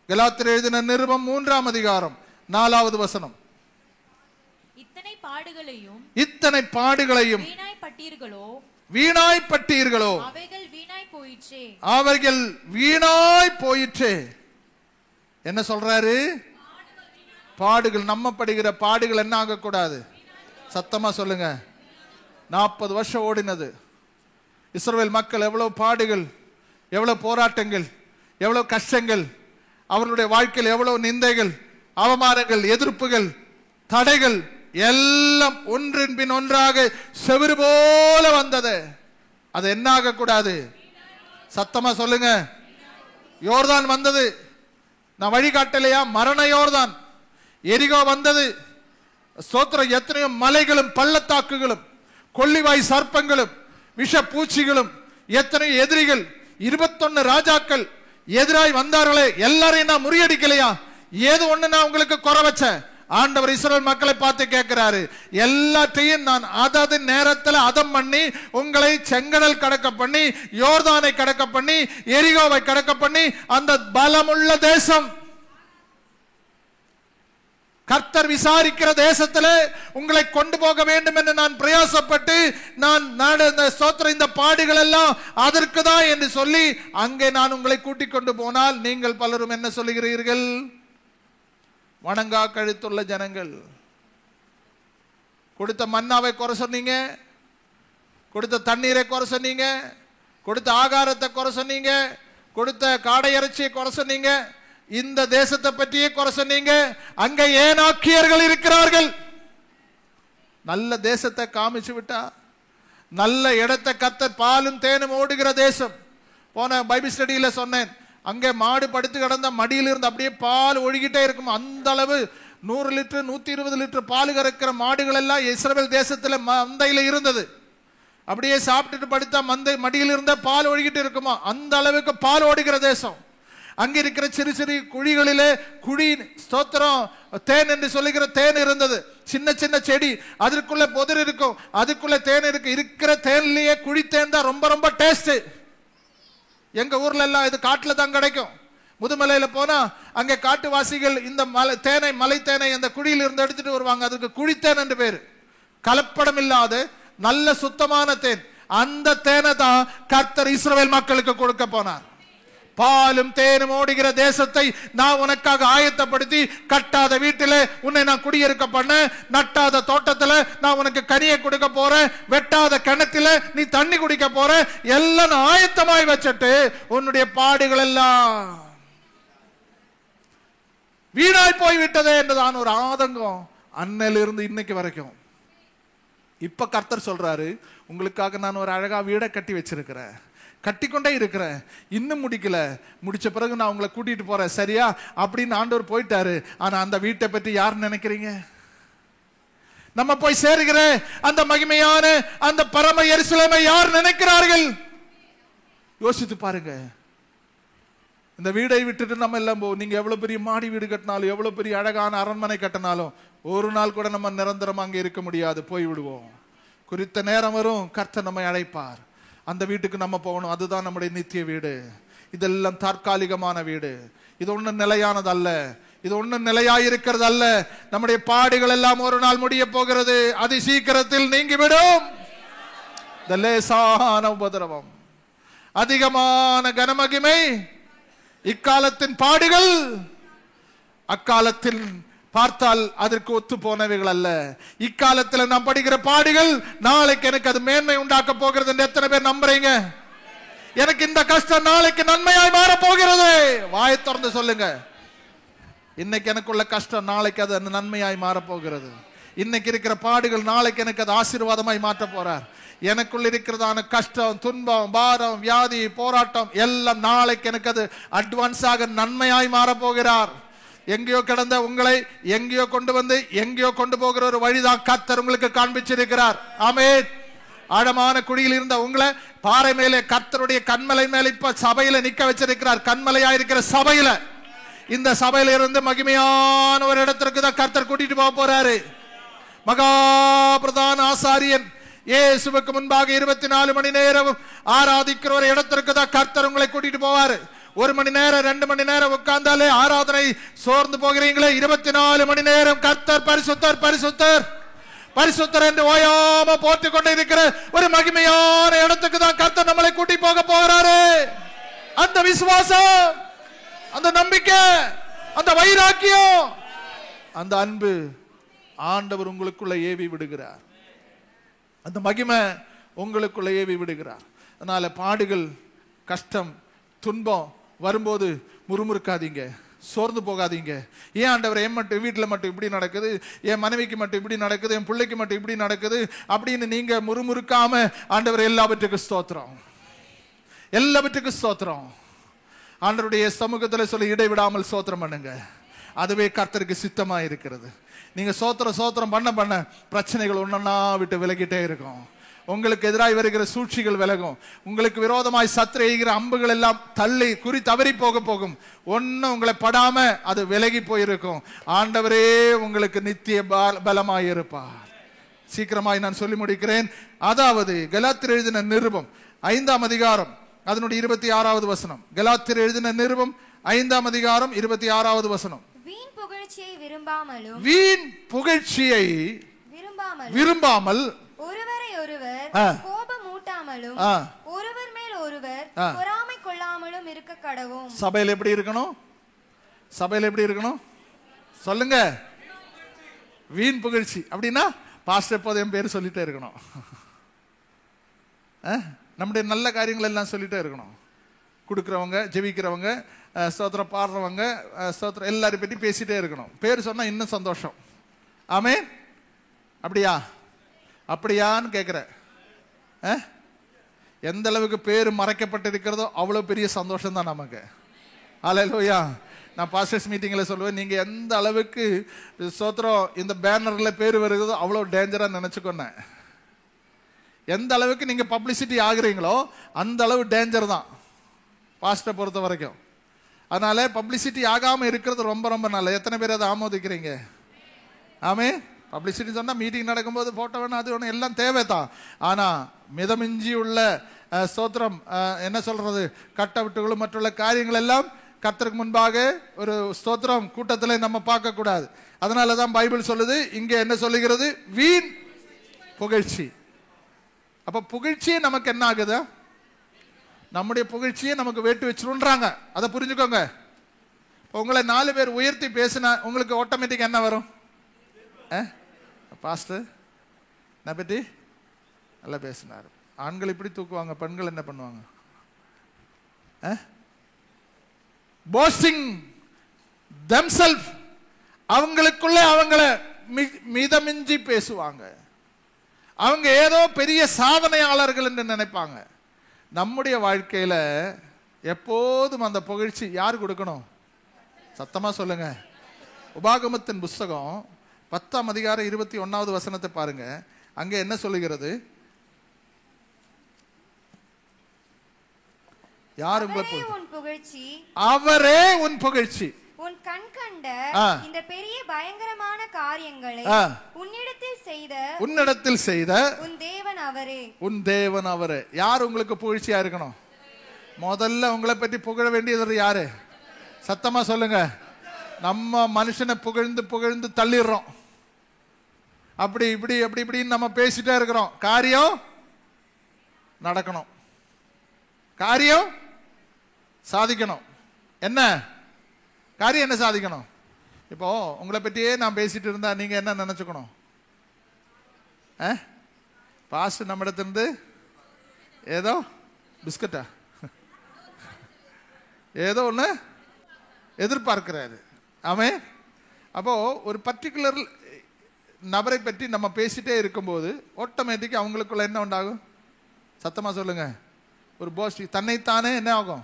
கலாத்தியர் எழுதின நிருபம் 3ஆம் அதிகாரம் 4வது வசனம். இத்தனை பாடுகளையும் வீணாய்ப்பட்டீர்களோ, அவைகள் வீணாய் போயிற்றே. அவைகள் வீணாய் போயிற்றே. என்ன சொல்றாரு? பாடுகள், நம்ம படுகிற பாடுகள் என்ன ஆகக்கூடாது? சத்தமா சொல்லுங்க. 40 வருஷம் ஓடினது இஸ்ரவேல் மக்கள். எவ்வளவு பாடுகள், எவ்வளவு போராட்டங்கள், எவ்வளவு கஷ்டங்கள், அவர்களுடைய வாழ்க்கையில் எவ்வளவு நிந்தைகள், அவமானங்கள், எதிர்ப்புகள், தடைகள் எல்லாம் ஒன்றின் பின் ஒன்றாக செவிறு போல வந்தது. அது என்ன ஆகக்கூடாது? சத்தமா சொல்லுங்க. யோர்தான் வந்தது, நான் வழிகாட்டலையா? மரண யோர்தான். எரிகோ வந்தது, ஸ்தோத்திரம். எத்தனையோ மலைகளும் பள்ளத்தாக்குகளும் கொள்ளிவாய் சர்ப்பங்களும் விஷ பூச்சிகளும் எத்தனையோ எதிரிகள், 21 ராஜாக்கள் எதிராய் வந்தார்களே, எல்லாரையும் நான் முறியடிக்கலையா? ஏது ஒண்ணு நான் உங்களுக்கு குறை வச்சேன்? ஆண்டவர் இஸ்ரவேல் மக்களை பார்த்து கேட்கிறாரு, எல்லாத்தையும் நான் அதது நேரத்தில் அதம் பண்ணி உங்களை செங்கடல் கடக்க பண்ணி, யோர்தானை கடக்க பண்ணி, எரிகோவை கடக்க பண்ணி, அந்த பலமுள்ள தேசம், கர்த்தர் விசாரிக்கிற தேசத்துல உங்களை கொண்டு போக வேண்டும் என்று நான் பிரயாசப்பட்டு இந்த பாடுகள் எல்லாம் அதற்கு தான் என்று சொல்லி அங்கே நான் உங்களை கூட்டிக் கொண்டு போனால் நீங்கள் பலரும் என்ன சொல்லுகிறீர்கள்? வணங்கா கழுத்துள்ள ஜனங்கள். கொடுத்த மன்னாவை குறை சொன்னீங்க, கொடுத்த தண்ணீரை குறை சொன்னீங்க, கொடுத்த ஆகாரத்தை குறை சொன்னீங்க, கொடுத்த காடை இறைச்சியை குறை சொன்னீங்க, இந்த தேசத்தை பற்றியே குறை சொன்னீங்க. அங்க ஏனாக்கியர்கள் இருக்கிறார்கள். நல்ல தேசத்தை காமிச்சு விட்டா, நல்ல இடத்தை, கர்த்தர் பாலும் தேனும் ஓடுகிற தேசம். போன பைபிள் ஸ்டடியில சொன்னேன், அங்கே மாடு படுத்து கிடந்த மடியில் இருந்து அப்படியே பால் ஒழுகிட்டே இருக்கும். அந்த அளவு 100 லிட்டர் 120 லிட்டர் பால் கறக்கிற மாடுகள் எல்லாம் இஸ்ரவேல் தேசத்துல மந்தையில இருந்தது. அப்படியே சாப்பிட்டுட்டு படுத்தா மந்தை மடியில் இருந்த பால் ஒழுகிட்டு இருக்குமா, அந்த அளவுக்கு பால் ஓடுகிற தேசம். அங்க இருக்கிற சிறு சிறு குழிகளிலே குழி, ஸ்தோத்திரம், தேன் என்று சொல்லுகிற தேன் இருந்தது. சின்ன சின்ன செடி, அதற்குள்ள புதிர் இருக்கும், அதுக்குள்ள தேன் இருக்கு. இருக்கிற தேன்லயே குழி தேன் தான் ரொம்ப ரொம்ப டேஸ்ட். எங்க ஊர்ல எல்லாம் இது காட்டுல தான் கிடைக்கும். முதுமலையில போனா அங்க காட்டுவாசிகள் இந்த தேனை, மலை தேனை அந்த குழியில் இருந்து எடுத்துட்டு வருவாங்க. அதுக்கு குழித்தேன் என்று பேரு. கலப்படம் இல்லாத நல்ல சுத்தமான தேன். அந்த தேனை தான் கர்த்தர் இஸ்ரவேல் மக்களுக்கு கொடுக்க போனார். பாலும் தேனும் ஓடுகிற தேசத்தை நான் உனக்காக ஆயத்தப்படுத்தி, கட்டாத வீட்டிலே உன்னை நான் குடியிருக்க பண்ண, நட்டாத தோட்டத்துல நான் உனக்கு கனியை கொடுக்க போறேன், வெட்டாத கிணத்துல நீ தண்ணி குடிக்க போற, எல்லாம் நான் ஆயத்தமாய் வச்சுட்டு உன்னுடைய பாடுகள் எல்லாம் வீணாய் போய்விட்டதே என்றுதான் ஒரு ஆதங்கம் அன்னையிலிருந்து இன்னைக்கு வரைக்கும். இப்ப கர்த்தர் சொல்றாரு, உங்களுக்காக நான் ஒரு அழகா வீடை கட்டி வச்சிருக்கிறேன், கட்டிக்கொண்டே இருக்கிறேன், இன்னும் முடிக்கல, முடிச்ச பிறகு நான் உங்களை கூட்டிட்டு போறேன், சரியா அப்படின்னு ஆண்டவர் போயிட்டாரு. ஆனா அந்த வீட்டை பற்றி யார் நினைக்கிறீங்க? நம்ம போய் சேருகிற அந்த மகிமையான அந்த பரம எருசலேமை யார் நினைக்கிறார்கள்? யோசித்து பாருங்க. இந்த வீடை விட்டுட்டு நம்ம எல்லாம் போவோம். நீங்க எவ்வளவு பெரிய மாடி வீடு கட்டினாலும், எவ்வளவு பெரிய அழகான அரண்மனை கட்டினாலும், ஒரு நாள் கூட நம்ம நிரந்தரமா அங்கே இருக்க முடியாது, போய் விடுவோம். குறித்த நேரம் வரும், கர்த்தர் நம்மை அழைப்பார், அந்த வீட்டுக்கு நம்ம போகணும். அதுதான் நம்முடைய நித்திய வீடு. இதெல்லாம் தற்காலிகமான வீடு. இது ஒன்றும் நிலையானது அல்ல, இது ஒன்றும் நிலையாயிருக்கிறது அல்ல. நம்முடைய பாடுகள் எல்லாம் ஒரு நாள் முடிய போகிறது, அதி சீக்கிரத்தில் நீங்கிவிடும். இந்த லேசான உபதிரவம், அதிகமான கனமகிமை, இக்காலத்தின் பாடுகள் அக்காலத்தில் பார்த்தால் அதற்கு ஒத்து போனவைகள் அல்ல. இக்காலத்தில் நாம் படுகிற பாடுகள் நாளைக்கு எனக்கு அது மேன்மை உண்டாக்க போகிறது என்று எத்தனை பேர் நம்புறீங்க? எனக்கு இந்த கஷ்டம் நாளைக்கு நன்மையாய் மாற போகிறது. வாயை திறந்து சொல்லுங்க. இன்னைக்கு எனக்குள்ள கஷ்டம் நாளைக்கு அது நன்மையாய் மாற போகிறது. இன்னைக்கு இருக்கிற பாடுகள் நாளைக்கு எனக்கு அது ஆசீர்வாதமாய் மாற்ற போறார். எனக்குள்ள இருக்கிறதான கஷ்டம், துன்பம், பாரம், வியாதி, போராட்டம் எல்லாம் நாளைக்கு எனக்கு அது அட்வான்ஸாக நன்மையாய் மாற போகிறார். எங்கேயோ கிடந்த உங்களை எங்கேயோ கொண்டு வந்து எங்கேயோ கொண்டு போகிற ஒரு வழிதான் கர்த்தர் உங்களுக்கு காண்பிச்சிருக்கிறார். ஆமென். ஆழமான குழியில் இருந்த உங்களை பாறை மேலே கர்த்தருடைய கண்மலை மேலே இப்ப சபையில நிக்க வச்சிருக்கிறார். கண்மலையா இருக்கிற சபையில, இந்த சபையில இருந்து மகிமையான ஒரு இடத்திற்கு தான் கர்த்தர் கூட்டிட்டு போக போறாரு. மகா பிரதான ஆசாரியன் இயேசுவுக்கு முன்பாக 24 மணி நேரம் ஆராதிக்கிற ஒரு இடத்திற்கு தான் கர்த்தர் உங்களை கூட்டிட்டு போவாரு. 1 மணி நேரம் 2 மணி நேரம் உட்கார்ந்தாலே ஆராதனை சோர்ந்து போகிறீங்களே, 24 மணி நேரம் கர்த்தர் பரிசுத்தர் பரிசுத்தர் பரிசுத்தர் என்று ஓயாம போற்றி கொண்டு இருக்கிற ஒரு மகிமையான இடத்துக்கு தான் கர்த்தர் நம்மளை கூட்டி போக போகிறாரு. அந்த விசுவாசம், அந்த நம்பிக்கை, அந்த வைராக்கியம், அந்த அன்பு ஆண்டவர் உங்களுக்குள்ள ஏவி விடுகிறார். அந்த மகிமை உங்களுக்குள்ள ஏவி விடுகிறார். அதனால பாடுகள், கஷ்டம், துன்பம் வரும்போது முறுமுறுக்காதீங்க, சோர்ந்து போகாதீங்க. ஏன் ஆண்டவர் என் மட்டும் வீட்டில் மட்டும் இப்படி நடக்குது, என் மனைவிக்கு மட்டும் இப்படி நடக்குது, என் பிள்ளைக்கு மட்டும் இப்படி நடக்குது அப்படின்னு நீங்க முறுமுறுக்காம ஆண்டவர் எல்லாவற்றுக்கும் ஸ்தோத்திரம், எல்லாவற்றுக்கும் ஸ்தோத்திரம். ஆண்டவருடைய சமூகத்தில் சொல்லி இடைவிடாமல் ஸ்தோத்திரம் பண்ணுங்க. அதுவே கர்த்தருக்கு சித்தமா இருக்கிறது. நீங்க சோத்திரம் பண்ண பண்ண பிரச்சனைகள் ஒன்னொன்னா விட்டு விலகிட்டே இருக்கும். உங்களுக்கு எதிராய் வருகிற சூழ்ச்சிகள் விலகும். உங்களுக்கு விரோதமாய் சத்துரு எய்கிற அம்புகள் எல்லாம் தள்ளி குறி தவறி போகும். ஒன்னும் உங்களை படாம அது விலகி போயிருக்கும். ஆண்டவரே உங்களுக்கு நித்திய பலமாய் இருப்பார். சீக்கிரமாய் நான் சொல்லி முடிக்கிறேன். அதாவது கலாத்தியர் எழுதின நிருபம் 5ஆம் அதிகாரம் அதனுடைய 26வது வசனம். கலாத்தியர் எழுதின நிருபம் 5ஆம் அதிகாரம் 26வது வசனம். வீண் புகழ்ச்சியை விரும்பாமலும், வீண் புகழ்ச்சியை விரும்பாமல், ஒருவரை ஒருவர் கோபமூட்டாமலும், ஒருவர் மேல் ஒருவர் பொறாமை கொள்ளாமலும் இருக்க கடவோம். சபையில் எப்படி இருக்கணும்? சபையில் எப்படி இருக்கணும் சொல்லுங்க? வீண் புகழ்ச்சி அப்படின்னா பாஸ்டர் எப்போதும் என் பேர் சொல்லிட்டே இருக்கணும். நம்முடைய நல்ல காரியங்கள் எல்லாம் சொல்லிட்டே இருக்கணும். கொடுக்குறவங்க, ஜெபிக்கிறவங்க, ஸ்தோத்திரம் பாடுறவங்க, ஸ்தோத்திரம் எல்லாரும் பற்றி பேசிட்டே இருக்கணும். பேர் சொன்னா இன்னும் சந்தோஷம். ஆமென். அப்படியா? அப்படியான்னு கேட்குற. எந்த அளவுக்கு பேர் மறைக்கப்பட்டிருக்கிறதோ அவ்வளோ பெரிய சந்தோஷம் தான் நமக்கு. அல்லேலூயா. நான் பாஸ்டர்ஸ் மீட்டிங்கில் சொல்லுவேன், நீங்கள் எந்த அளவுக்கு ஸ்தோத்திரம் இந்த பேனரில் பேர் வருகிறதோ அவ்வளோ டேஞ்சராக நினச்சிக்கொன்னேன். எந்த அளவுக்கு நீங்கள் பப்ளிசிட்டி ஆகுறீங்களோ அந்த அளவு டேஞ்சர் தான் பாஸ்டரை பொறுத்த வரைக்கும். அதனால பப்ளிசிட்டி ஆகாமல் இருக்கிறது ரொம்ப ரொம்ப நல்லது. எத்தனை பேர் அதை ஆமோதிக்கிறீங்க? ஆமே. பப்ளிசிட்டி சொன்னால் மீட்டிங் நடக்கும்போது ஃபோட்டோ வேணும், அது வேணும், எல்லாம் தேவை தான். ஆனால் மிதமிஞ்சி உள்ள ஸ்தோத்திரம் என்ன சொல்றது, கட் அவுட்டுகளும் மற்றுள்ள காரியங்கள் எல்லாம் கர்த்தருக்கு முன்பாக ஒரு ஸ்தோத்திரம் கூட்டத்தில் நம்ம பார்க்கக்கூடாது. அதனால தான் பைபிள் சொல்லுது, இங்கே என்ன சொல்லுகிறது? வீண் புகழ்ச்சி. அப்போ புகழ்ச்சியே நமக்கு என்ன ஆகுது? நம்முடைய புகழ்ச்சியை நமக்கு வேட்டு வச்சிருன்றாங்க. அதை புரிஞ்சுக்கோங்க. உங்களை 4 பேர் உயர்த்தி பேசினா உங்களுக்கு ஆட்டோமேட்டிக் என்ன வரும்? பாஸ்டர் என்ன பற்றி நல்லா பேசினார். ஆண்கள் இப்படி தூக்குவாங்க, பெண்கள் என்ன பண்ணுவாங்க? போஸ்டிங் themselves, அவங்களுக்குள்ள அவங்கள மிதமிஞ்சி பேசுவாங்க. அவங்க ஏதோ பெரிய சாதனையாளர்கள் என்று நினைப்பாங்க. நம்முடைய வாழ்க்கையில எப்போதும் அந்த புகழ்ச்சி யார் கொடுக்கணும்? சத்தமா சொல்லுங்க. உபாகமத்தின் புஸ்தகம் 10ஆம் அதிகாரம் 21வது வசனத்தை பாருங்க. அங்க என்ன சொல்லுகிறது? யார் உங்களை புகழ்ச்சி? அவரே உன் புகழ்ச்சி. உன் கண் கண்ட இந்த பெரிய பயங்கரமான காரியங்களை உன்னிடத்தில் செய்த உன் தேவன் அவரே. உன் தேவன் அவரே. யார் உங்களுக்கு புகழ்ச்சியா இருக்கணும்? முதல்ல உங்களை பற்றி புகழ வேண்டியது யாரு? சத்தமா சொல்லுங்க. நம்ம மனுஷனை புகழ்ந்து புகழ்ந்து தள்ளிடுறோம். அப்படி இப்படி அப்படி இப்படின்னு நம்ம பேசிட்டே இருக்கிறோம். காரியம் நடக்கணும், காரியம் சாதிக்கணும். என்ன காரியம்? என்ன சாதிக்கணும்? இப்போ உங்களை பற்றியே நான் பேசிட்டு இருந்தா நீங்க என்ன நினைச்சுக்கணும்? பாஸ்ட் நம்மிடத்திலிருந்து ஏதோ பிஸ்கட்டா ஏதோ ஒன்று எதிர்பார்க்கிறாரு. ஆமென். அப்போ ஒரு பர்டிகுலர் நபரை பற்றி நம்ம பேசிட்டே இருக்கும்போது ஆட்டோமேட்டிக் அவங்களுக்குள்ள என்ன உண்டாகும்? சத்தமா சொல்லுங்க. ஒரு போஸ்ட் தன்னைத்தானே என்ன ஆகும்?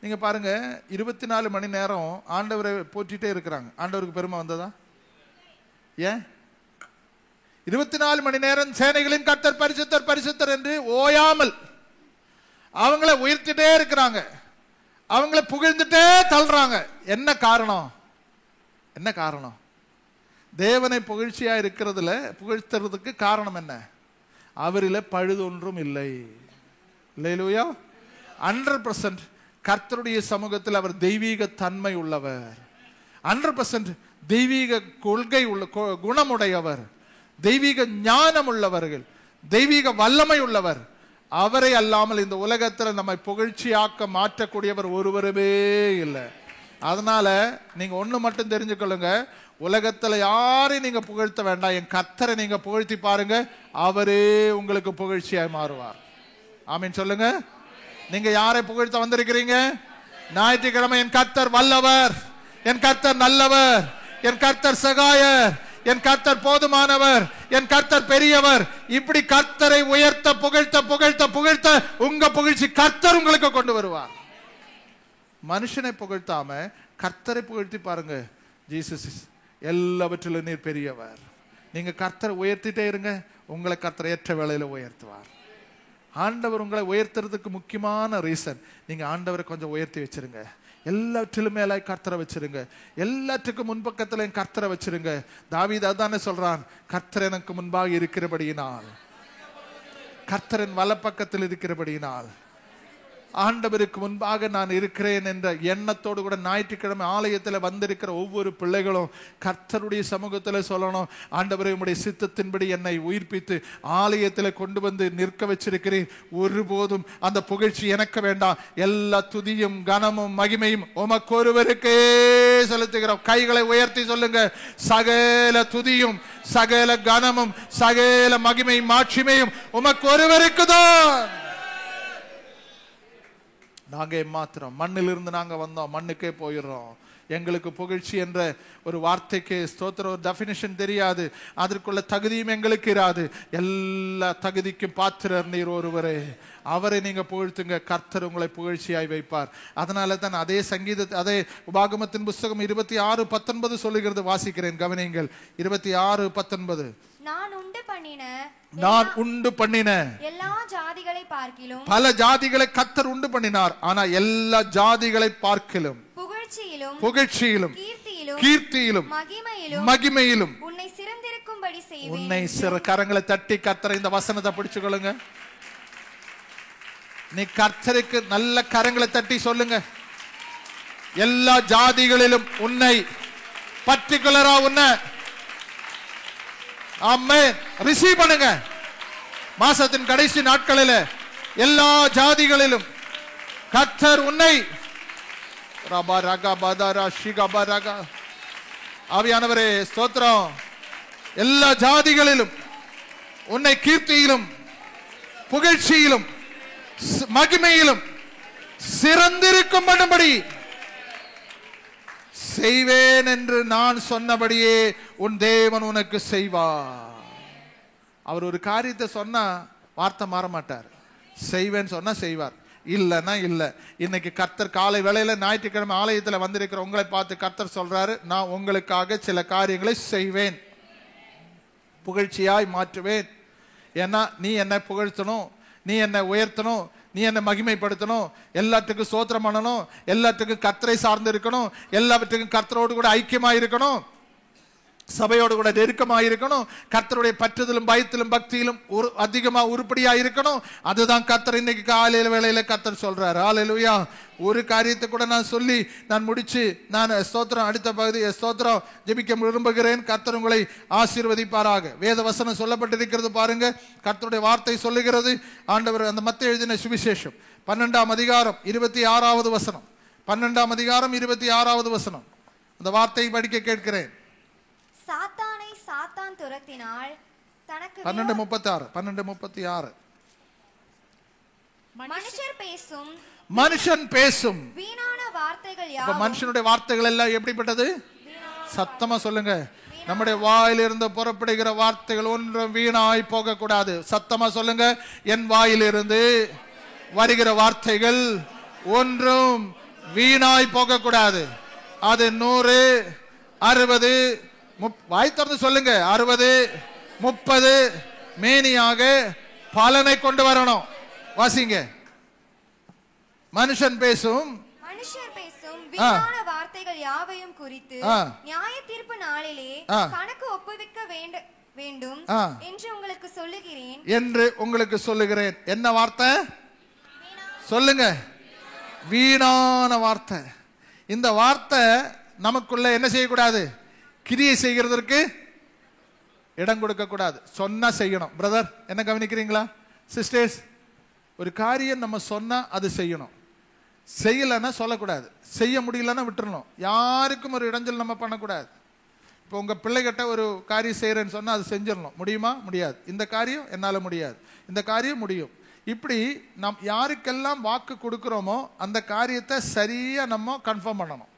நீங்க பாருங்க, 24 மணி நேரம் ஆண்டவரை போற்றிட்டே இருக்கிறாங்க. ஆண்டவருக்கு பெருமை வந்ததா? ஏன்? 24 மணி நேரம் சேனைகளின் கர்த்தர் பரிசுத்தர் பரிசுத்தர் என்று ஓயாமல் அவங்கள உயர்த்திட்டே இருக்கிறாங்க, அவங்கள புகழ்ந்துட்டே தள்ளுறாங்க. என்ன காரணம்? என்ன காரணம்? தேவனை புகழ்ச்சியா இருக்கிறதுல புகழ்த்துறதுக்கு காரணம் என்ன? அவரில பழுதொன்றும் இல்லை. அல்லேலூயா. 100% கர்த்தருடைய சமூகத்தில் அவர் தெய்வீக தன்மை உள்ளவர். 100% தெய்வீக கொள்கை உள்ள குணமுடையவர், தெய்வீக ஞானம் உள்ளவர்கள், தெய்வீக வல்லமை உள்ளவர். அவரை அல்லாமல் இந்த உலகத்தில் நம்மை புகழ்ச்சியாக்க மாற்றக்கூடியவர் ஒருவருமே இல்லை. அதனால நீங்க ஒண்ணு மட்டும் தெரிஞ்சுக்கொள்ளுங்க, உலகத்துல யாரையும் நீங்க புகழ்த்த வேண்டாம், என் கர்த்தரை நீங்க புகழ்த்தி பாருங்க, அவரே உங்களுக்கு புகழ்ச்சியாய் மாறுவார். ஆமீன் சொல்லுங்க. நீங்க யாரை புகழ்த்த வந்திருக்கிறீங்க? ஞாயிற்றுக்கிழமை என் கர்த்தர் வல்லவர், என் கர்த்தர் நல்லவர், என் கர்த்தர் சகாயர், என் கர்த்தர் போதுமானவர், என் கர்த்தர் பெரியவர். இப்படி கர்த்தரை உயர்த்த புகழ்த்த புகழ்த்த புகழ்த்த உங்க புகழ்ச்சி கர்த்தர் உங்களுக்கு கொண்டு வருவார். மனுஷனை புகழ்த்தாம கர்த்தரை புகழ்த்தி பாருங்க. ஜீசஸ் எல்லாவற்றிலும் நீர் பெரியவர். நீங்க கர்த்தரை உயர்த்திட்டே இருங்க, உங்களை கர்த்தரை ஏற்ற வேளையில உயர்த்துவார். ஆண்டவர் உங்களை உயர்த்துறதுக்கு முக்கியமான ரீசன், நீங்க ஆண்டவரை கொஞ்சம் உயர்த்தி வச்சிருங்க. எல்லாற்றிலும் மேல கர்த்தரை வச்சிருங்க, எல்லாத்துக்கும் முன்பக்கத்துல என் கர்த்தரை வச்சிருங்க. தாவீது அதானே சொல்றான், கர்த்தர் எனக்கு முன்பாக இருக்கிறபடியினால், கர்த்தரின் வலப்பக்கத்தில் இருக்கிறபடியினால் ஆண்டவருக்கு முன்பாக நான் இருக்கிறேன் என்ற எண்ணத்தோடு கூட ஞாயிற்றுக்கிழமை ஆலயத்தில் வந்திருக்கிற ஒவ்வொரு பிள்ளைகளும் கர்த்தருடைய சமூகத்தில் சொல்லணும், ஆண்டவரே உம்முடைய சித்தத்தின்படி என்னை உயிர்ப்பித்து ஆலயத்தில் கொண்டு வந்து நிற்க வச்சிருக்கிறேன். ஒருபோதும் அந்த புகழ்ச்சி எனக்கு வேண்டாம், எல்லா துதியும் கனமும் மகிமையும் உமக்கு ஒருவருக்கே செலுத்துகிறோம். கைகளை உயர்த்தி சொல்லுங்க, சகல துதியும் சகல கனமும் சகல மகிமையும் மாட்சிமையும் உமக்கு ஒருவருக்கு தான். நாங்க மாத்திரம் மண்ணிலிருந்து நாங்க வந்தோம், மண்ணுக்கே போயிடுறோம். எங்களுக்கு புகழ்ச்சி என்ற ஒரு வார்த்தைக்கு ஸ்தோத்திர ஒரு டெஃபினிஷன் தெரியாது, அதற்குள்ள தகுதியும் எங்களுக்கு இராது. எல்லா தகுதிக்கும் பாத்திரர் நீர் ஒருவரே, அவரை நீங்க புகழ்த்துங்க, கர்த்தர் உங்களை புகழ்ச்சியாய் வைப்பார். அதனால தான் அதே அதே உபாகமத்தின் புஸ்தகம் 26:19 சொல்லுகிறது, வாசிக்கிறேன் கவனியுங்கள். 26:19, நான் உண்டு பண்ணின எல்லா ஜாதிகளை பார்க்கிலும், பல ஜாதிகளை கர்த்தர் உண்டு பண்ணினார், ஆனா எல்லா ஜாதிகளை பார்க்கிலும் புகழ்ச்சியிலும் கீர்த்தியிலும் மகிமையிலும் உன்னை சிறந்திருக்கும்படி செய்வேன். உன்னை கரங்களை தட்டி கர்த்தரை இந்த வசனத்தை பிடிச்சுக்கொள்ளுங்க. நீ கர்த்தருக்கு நல்ல கரங்களை தட்டி சொல்லுங்க, எல்லா ஜாதிகளிலும் உன்னை பர்டிகுலரா உன்னை ஆமென் ரிசீவ் பண்ணுங்க. மாசத்தின் கடைசி நாட்களில் எல்லா ஜாதிகளிலும் கர்த்தர் உன்னை ஆவியானவரே ஸ்தோத்திரம், எல்லா ஜாதிகளிலும் உன்னை கீர்த்தியிலும் புகழ்ச்சியிலும் மகிமையிலும் சிறந்திருக்கும்படி செய்வேன் என்று நான் சொன்னபடியே உன் தேவன் உனக்கு செய்வார். அவர் ஒரு காரியத்தை சொன்னா வார்த்தை மாற மாட்டார், செய்வேன்னு சொன்னா செய்வார், இல்லைன்னா இல்லை. இன்னைக்கு கர்த்தர் காலை வேளையில ஞாயிற்றுக்கிழமை ஆலயத்தில் வந்திருக்கிற உங்களை பார்த்து கர்த்தர் சொல்றாரு, நான் உங்களுக்காக சில காரியங்களை செய்வேன், புகழ்ச்சியாய் மாற்றுவேன். ஏன்னா நீ என்னை புகழ்த்தணும், நீ என்னை உயர்த்தணும், நீ என்ன மகிமைப்படுத்தணும், எல்லாத்துக்கும் ஸ்தோத்திரம் பண்ணணும், எல்லாத்துக்கும் கர்த்தரை சார்ந்து இருக்கணும், எல்லாவற்றுக்கும் கர்த்தரோடு கூட ஐக்கியமா இருக்கணும், சபையோடு கூட நெருக்கமா இருக்கணும், கர்த்தருடைய பற்றுதலும் பயத்திலும் பக்தியிலும் அதிகமா உருப்படியா இருக்கணும். அதுதான் கர்த்தர் இன்னைக்கு காலையில வேளையில கர்த்தர் சொல்றாரு. ஹல்லேலூயா. ஒரு காரியத்தை கூட நான் சொல்லி நான் முடிச்சு நான் ஸ்தோத்திரம் அடுத்த பகுதி ஸ்தோத்திரம் ஜெபிக்க விரும்புகிறேன். கர்த்தர் உங்களை ஆசீர்வதிப்பாராக. வேத வசனம் சொல்லப்பட்டிருக்கிறது பாருங்க, கர்த்தருடைய வார்த்தை சொல்லுகிறது. ஆண்டவர் அந்த மத்தேயு எழுதின சுவிசேஷம் 12ஆம் அதிகாரம் 26வது வசனம், 12ஆம் அதிகாரம் 26வது வசனம், அந்த வார்த்தையை படிக்க கேட்கிறேன். சாத்தானை சாத்தான் துரத்தினால் தனக்கு 12:36 மனுஷன் பேசும் வீணான வார்த்தைகள் யாவும். மனுஷனுடைய வார்த்தைகள் எல்லாம் எப்படிப்பட்டது? சத்தமா சொல்லுங்க, நம்முடைய வாயிலிருந்து புறப்படுகிற வார்த்தைகள் ஒன்றும் வீணாய் போக கூடாது. சத்தமா சொல்லுங்க, என் வாயிலிருந்து வருகிற வார்த்தைகள் ஒன்றும் வீணாய் போக கூடாது. அது 100, 60, வாய் திறந்து சொல்லுங்க, 60, 30 மேனியாக பலனை கொண்டு வரணும். வாசிங்க. மனுஷன் பேசும் வீணான வார்த்தைகள் யாவையும் குறித்து நியாய தீர்ப்பு நாளிலே கணக்கு ஒப்புவிக்க வேண்டும் என்று உங்களுக்கு சொல்லுகிறேன். என்ன வார்த்தை சொல்லுங்க? வீணான வார்த்தை. இந்த வார்த்தை நமக்குள்ள என்ன செய்யக்கூடாது? கிரியை செய்கிறதற்கு இடம் கொடுக்க கூடாது. சொன்னா செய்யணும். பிரதர் என்ன கவனிக்கிறீங்களா? சிஸ்டர்ஸ், ஒரு காரியம் நம்ம சொன்னா அது செய்யணும். செய்யலைன்னா சொல்லக்கூடாது. செய்ய முடியலன்னா விட்டுறணும். யாருக்கும் ஒரு இடைஞ்சல் நம்ம பண்ணக்கூடாது. இப்போ உங்க பிள்ளைகிட்ட ஒரு காரியம் செய்யறேன்னு சொன்னா அது செஞ்சிடணும். முடியுமா? முடியாது. இந்த காரியம் என்னால முடியாது, இந்த காரியம் முடியும். இப்படி நம் யாருக்கெல்லாம் வாக்கு கொடுக்கிறோமோ அந்த காரியத்தை சரியா நம்ம கன்ஃபார்ம் பண்ணணும்.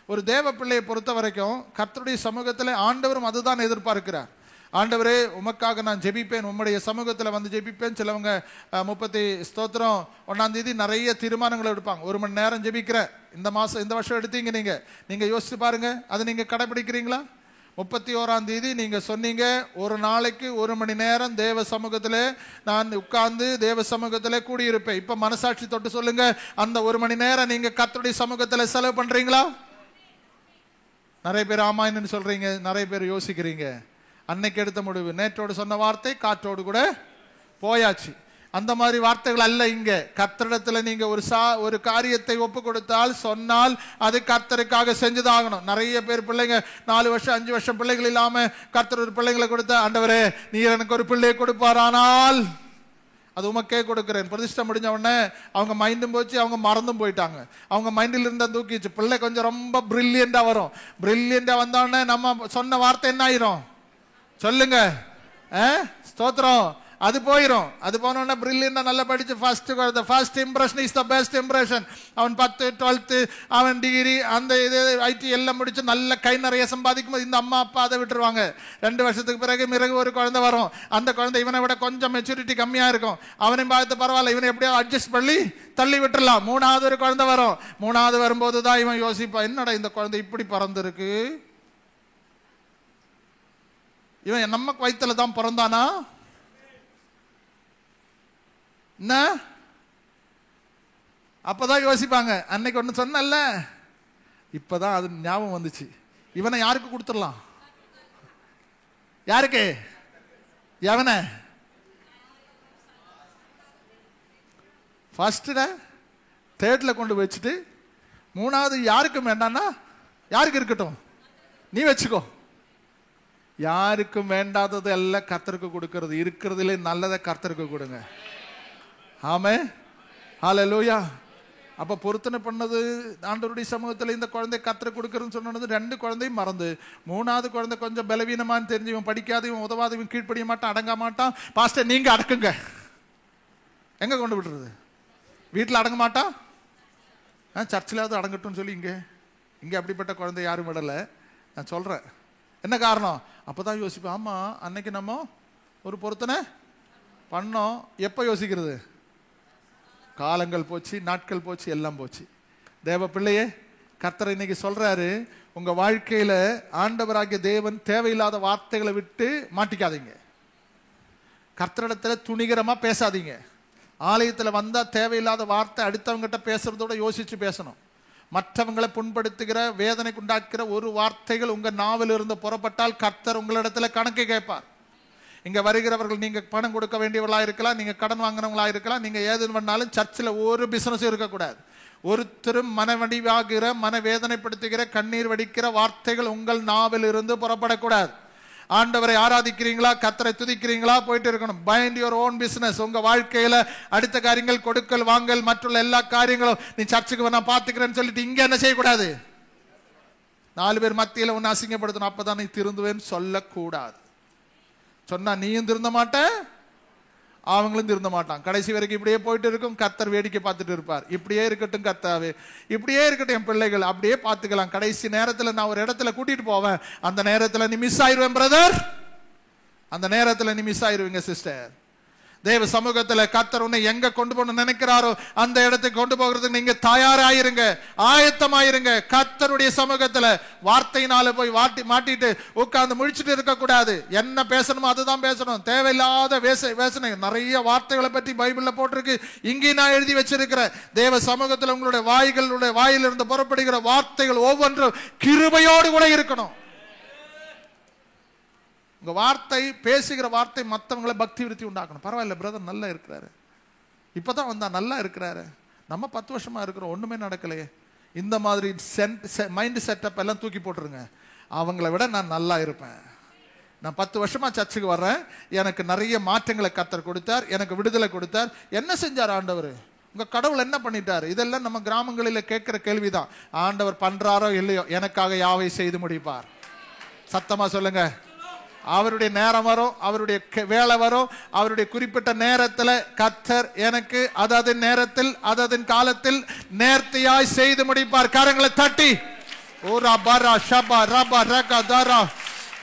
ஒரு தேவ பிள்ளையை பொறுத்த வரைக்கும் கர்த்தருடைய சமூகத்தில் ஆண்டவரும் அதுதான் எதிர்பார்க்கிறார். ஆண்டவரே, உமக்காக நான் ஜெபிப்பேன், உம்முடைய சமூகத்தில் வந்து ஜெபிப்பேன். சிலவங்க 30 ஸ்தோத்திரம் 1ஆம் தேதி நிறைய தீர்மானங்களை எடுப்பாங்க. 1 மணி நேரம் ஜெபிக்கிறேன். இந்த வருஷம் எடுத்தீங்க. நீங்க யோசிச்சு பாருங்க, அதை நீங்க கடைபிடிக்கிறீங்களா? 31ஆம் தேதி நீங்க சொன்னீங்க, ஒரு நாளைக்கு 1 மணி நேரம் தேவ சமூகத்தில் நான் உட்கார்ந்து தேவ சமூகத்தில் கூடியிருப்பேன். இப்ப மனசாட்சி தொட்டு சொல்லுங்க, அந்த 1 மணி நேரம் நீங்க கர்த்தருடைய சமூகத்தில் செலவு பண்றீங்களா? நிறைய பேர் ஆமான்னு சொல்றீங்க, நிறைய பேர் யோசிக்கிறீங்க. அன்னைக்கு எடுத்த முடிவு, நேற்றோடு சொன்ன வார்த்தை காற்றோடு கூட போயாச்சு. அந்த மாதிரி வார்த்தைகள் அல்ல. இங்க கர்த்தரிடத்துல நீங்க ஒரு காரியத்தை ஒப்பு கொடுத்தால் சொன்னால் அது கர்த்தருக்காக செஞ்சுதாகணும். நிறைய பேர் பிள்ளைங்க 4 வருஷம் 5 வருஷம் பிள்ளைகள் இல்லாம கர்த்தர் ஒரு பிள்ளைங்களை கொடுத்த, ஆண்டவரே நீர் எனக்கு ஒரு பிள்ளையை கொடுப்பார், ஆனால் அது உமக்கே கொடுக்கிறேன். பிரதிஷ்டை முடிஞ்ச உடனே அவங்க மைண்டும் போச்சு, அவங்க மறந்தும் போயிட்டாங்க. அவங்க மைண்டில் இருந்தா தூக்கிச்சு. பிள்ளை கொஞ்சம் ரொம்ப பிரில்லியண்டா வரும். பிரில்லியண்டா வந்தோடனே நம்ம சொன்ன வார்த்தை என்ன ஆயிரும்? சொல்லுங்க, ஸ்தோத்திரம், அது போயிரும். அது போனோடனே பிரில்லியண்டா நல்லா படிச்சு first impression is the best impression. அவன் 10, 12 அவன் டிகிரி அந்த இது ஐடி எல்லாம் முடிச்சு நல்ல கை நிறைய சம்பாதிக்கும் போது இந்த அம்மா அப்பா அதை விட்டுருவாங்க. 2 வருஷத்துக்கு பிறகு ஒரு குழந்தை வரும். அந்த குழந்தை இவனை விட கொஞ்சம் மெச்சூரிட்டி கம்மியா இருக்கும். அவனையும் பார்த்து பரவாயில்ல, இவனை எப்படியோ அட்ஜஸ்ட் பண்ணி தள்ளி விட்டுறலாம். 3வது ஒரு குழந்தை வரும். 3வது வரும்போது தான் இவன் யோசிப்பான், என்னடா இந்த குழந்தை இப்படி பறந்துருக்கு, இவன் நம்ம வயிற்றுல தான் பிறந்தானா என்ன? அப்பதான் யோசிப்பாங்க. அன்னைக்கு ஒண்ணு சொன்னல, இப்பதான் அது ஞாபகம் வந்துச்சு. இவனை யாருக்கு கொடுத்துடலாம்? யாருக்கு? எவன? ஃபர்ஸ்ட்ல 3rd கொண்டு வச்சுட்டு 3வது யாருக்கும் வேண்டாம்னா யாருக்கு இருக்கட்டும், நீ வச்சுக்கோ. யாருக்கும் வேண்டாதது எல்லாம் கர்த்தருக்கு கொடுக்கிறது. இருக்கிறதுல நல்லதை கர்த்தருக்கு கொடுங்க. ஆமென், ஹல்லேலூயா. அப்ப பொருத்தனை பண்ணது ஆண்டவருடைய சமூகத்தில் இந்த குழந்தை கர்த்தருக்கு கொடுக்கறதுன்னு சொன்னது 2 குழந்தையும் மறந்து 3வது குழந்தை கொஞ்சம் பலவீனமான்னு தெரிஞ்சு இவன் படிக்காத, இவன் உதவாத, இவன் கீழ்ப்படிய மாட்டான், அடங்க மாட்டான். பாஸ்டர் நீங்க அடக்குங்க. எங்க கொண்டு விடுறது? வீட்டில் அடங்க மாட்டான், சர்ச்சிலாவது அடங்கட்டும்னு சொல்லி இங்க அப்படிப்பட்ட குழந்தை யாரும் விடலை. நான் சொல்றேன் என்ன காரணம்? அப்பதான் யோசிப்பேன், ஆமா அன்னைக்கு நம்ம ஒரு பொருத்தனை பண்ணோம். எப்ப யோசிக்கிறது? காலங்கள் போச்சு, நாட்கள் போச்சு, எல்லாம் போச்சு. தேவ பிள்ளையே, கர்த்தர் இன்னைக்கு சொல்றாரு, உங்க வாழ்க்கையில ஆண்டவராகிய தேவன் தேவையில்லாத வார்த்தைகளை விட்டு மாட்டிக்காதீங்க. கர்த்தரிடத்துல துணிகரமா பேசாதீங்க. ஆலயத்துல வந்தா தேவையில்லாத வார்த்தை அடுத்தவங்கிட்ட பேசுறதோட யோசிச்சு பேசணும். மற்றவங்களை புண்படுத்துகிற, வேதனைக்கு உண்டாக்குற ஒரு வார்த்தைகள் உங்க நாவில் இருந்து புறப்பட்டால் கர்த்தர் உங்களிடத்துல கணக்கு கேட்பார். இங்க வருகிறவர்கள் நீங்க பணம் கொடுக்க வேண்டியவர்களா இருக்கலாம், நீங்க கடன் வாங்குறவங்களா இருக்கலாம், நீங்க ஏது பண்ணாலும் சர்ச்சில் ஒரு பிசினஸ் இருக்கக்கூடாது. ஒருத்தரும் மனவடிவாகிற, மனவேதனைப்படுத்துகிற, கண்ணீர் வடிக்கிற வார்த்தைகள் உங்கள் நாவில் இருந்து புறப்படக்கூடாது. ஆண்டவரை ஆராதிக்கிறீங்களா, கர்த்தரை துதிக்கிறீங்களா, போயிட்டு இருக்கணும். Find your own business. உங்க வாழ்க்கையில அடுத்த காரியங்கள், கொடுக்கல் வாங்கல், மற்றுள்ள எல்லா காரியங்களும் நீ சர்ச்சுக்கு நான் பாத்துக்கிறேன்னு சொல்லிட்டு இங்க என்ன செய்யக்கூடாது? 4 பேர் மத்தியில ஒன்னு அசிங்கப்படுத்தணும். அப்பதான் நீ திருந்துவேன்னு சொல்லக்கூடாது. சொன்னா நீயும் திருந்த மாட்ட, அவங்களும் திருந்த மாட்டான். கடைசி வரைக்கும் இப்படியே போயிட்டு இருக்கும். கர்த்தர் வேடிக்கை பார்த்துட்டு இருப்பார். இப்படியே இருக்கட்டும் கர்த்தாவே, இப்படியே இருக்கட்டும் என் பிள்ளைகள், அப்படியே பார்த்துக்கலாம். கடைசி நேரத்தில் நான் ஒரு இடத்துல கூட்டிட்டு போவேன். அந்த நேரத்தில் நீ மிஸ் ஆயிருவேன் பிரதர், அந்த நேரத்தில் நீ மிஸ் ஆயிருவீங்க சிஸ்டர். தேவ சமூகத்துல கர்த்தர் உன்னை எங்க கொண்டு போக நினைக்கிறாரோ அந்த இடத்துக்கு கொண்டு போகிறதுக்கு நீங்க தயாராயிருங்க, ஆயத்தமாயிருங்க. கர்த்தருடைய சமூகத்துல வார்த்தையினால போய் மாட்டிட்டு உட்கார்ந்து முழிச்சுட்டு இருக்க கூடாது. என்ன பேசணுமோ அதுதான் பேசணும். தேவையில்லாத பேசணும். நிறைய வார்த்தைகளை பற்றி பைபிள்ல போட்டிருக்கு, இங்கே நான் எழுதி வச்சிருக்கிறேன். தேவ சமூகத்துல உங்களுடைய வாயிலிருந்து புறப்படுகிற வார்த்தைகள் ஒவ்வொன்றும் கிருபையோடு கூட இருக்கணும். உங்க வார்த்தை, பேசுகிற வார்த்தை மற்றவங்களை பக்தி விருத்தி உண்டாக்கணும். பரவாயில்ல பிரதர் நல்லா இருக்கிறாரு, இப்பதான் வந்தா நல்லா இருக்கிறாரு, நம்ம 10 வருஷமா இருக்கிறோம், ஒண்ணுமே நடக்கலையே. இந்த மாதிரி மைண்ட் செட்டப் எல்லாம் தூக்கி போட்டுருங்க. அவங்கள விட நான் நல்லா இருப்பேன். நான் 10 வருஷமா சர்ச்சுக்கு வர்றேன், எனக்கு நிறைய மாற்றங்களை கர்த்தர் கொடுத்தார், எனக்கு விடுதலை கொடுத்தார். என்ன செஞ்சார் ஆண்டவர்? உங்க கடவுள் என்ன பண்ணிட்டார்? இதெல்லாம் நம்ம கிராமங்களில் கேட்கிற கேள்விதான். ஆண்டவர் பண்றாரோ இல்லையோ, எனக்காக யாவை செய்து முடிப்பார். சத்தமா சொல்லுங்க. அவருடைய நேரம் வரும், அவருடைய வேலை வரும், அவருடைய குறிப்பிட்ட நேரத்தில் கர்த்தர் எனக்கு அதது நேரத்தில் அதது காலத்தில் நேர்த்தியாய் செய்து முடிப்பார். கரங்களை தட்டி ஓரா பாரா ஷபா ரபா ரகா தாரா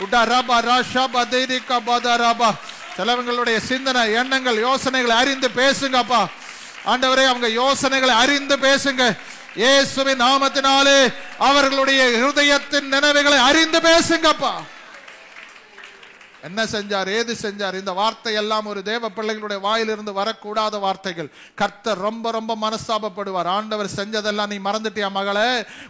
உடா ரபா ரா ஷபா தேரிகா பாதா ரபா. சிலவங்களுடைய சிந்தனை, எண்ணங்கள், யோசனைகளை அறிந்து பேசுங்கப்பா. ஆண்டவரே, அவங்க யோசனைகளை அறிந்து பேசுங்க. இயேசுவின் நாமத்தினாலே அவர்களுடைய இருதயத்தின் நினைவுகளை அறிந்து பேசுங்கப்பா. என்ன செஞ்சார், ஏது செஞ்சார்? இந்த வார்த்தை எல்லாம் ஒரு தேவ பிள்ளைகளுடைய வாயிலிருந்து வரக்கூடாத வார்த்தைகள். கர்த்தர் ரொம்ப ரொம்ப மனஸ்தாபப்படுவார். ஆண்டவர் செஞ்சதெல்லாம் நீ மறந்துட்டியா மகளே?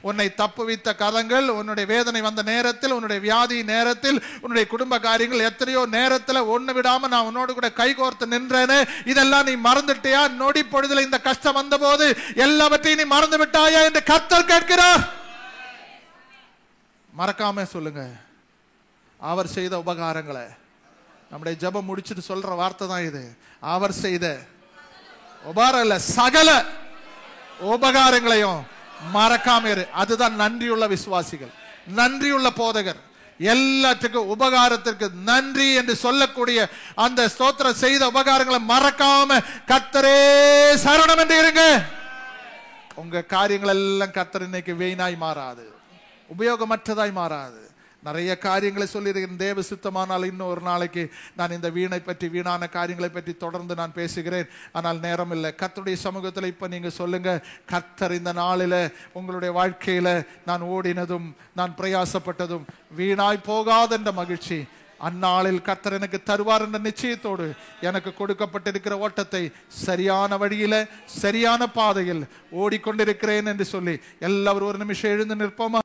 உன்னை தப்புவித்த கதங்கள், உன்னுடைய வேதனை வந்த நேரத்தில், உன்னுடைய வியாதி நேரத்தில், உன்னுடைய குடும்ப காரியங்கள் எத்தனையோ நேரத்தில் ஒண்ணு விடாம நான் உன்னோடு கூட கைகோர்த்து நின்றேனே, இதெல்லாம் நீ மறந்துட்டியா? நொடி பொழுதுல இந்த கஷ்டம் வந்த போது எல்லாவற்றையும் நீ மறந்து விட்டாயா என்று கர்த்தர் கேட்கிறார். மறக்காம சொல்லுங்க அவர் செய்த உபகாரங்களை. நம்முடைய ஜெபம் முடிச்சுட்டு சொல்ற வார்த்தை தான் இது. அவர் செய்த உபகாரம் இல்ல, சகல உபகாரங்களையும் மறக்காம இரு. அதுதான் நன்றியுள்ள விசுவாசிகள், நன்றியுள்ள போதகர். எல்லாத்துக்கும் உபகாரத்திற்கு நன்றி என்று சொல்லக்கூடிய அந்த ஸ்தோத்திரம் செய்த உபகாரங்களை மறக்காம கர்த்தரே சரணம் என்று இருங்க. உங்க காரியங்கள் எல்லாம் கர்த்தர் இன்னைக்கு வீணாய் மாறாது, உபயோகமற்றதாய் மாறாது. நிறைய காரியங்களை சொல்லியிருக்கிறேன். தேவ சித்தமானால் இன்னும் ஒரு நாளைக்கு நான் இந்த வீணை பற்றி, வீணான காரியங்களை பற்றி தொடர்ந்து நான் பேசுகிறேன். ஆனால் நேரம் இல்லை. கர்த்தருடைய சமூகத்தில் இப்போ நீங்க சொல்லுங்க, கர்த்தர் இந்த நாளில் உங்களுடைய வாழ்க்கையில நான் ஓடினதும் நான் பிரயாசப்பட்டதும் வீணாய் போகாத என்ற மகிழ்ச்சி அந்நாளில் கர்த்தர் எனக்கு தருவார் என்ற நிச்சயத்தோடு எனக்கு கொடுக்கப்பட்டிருக்கிற ஓட்டத்தை சரியான வழியில சரியான பாதையில் ஓடிக்கொண்டிருக்கிறேன் என்று சொல்லி எல்லாரும் ஒரு நிமிஷம் எழுந்து நிற்போமா?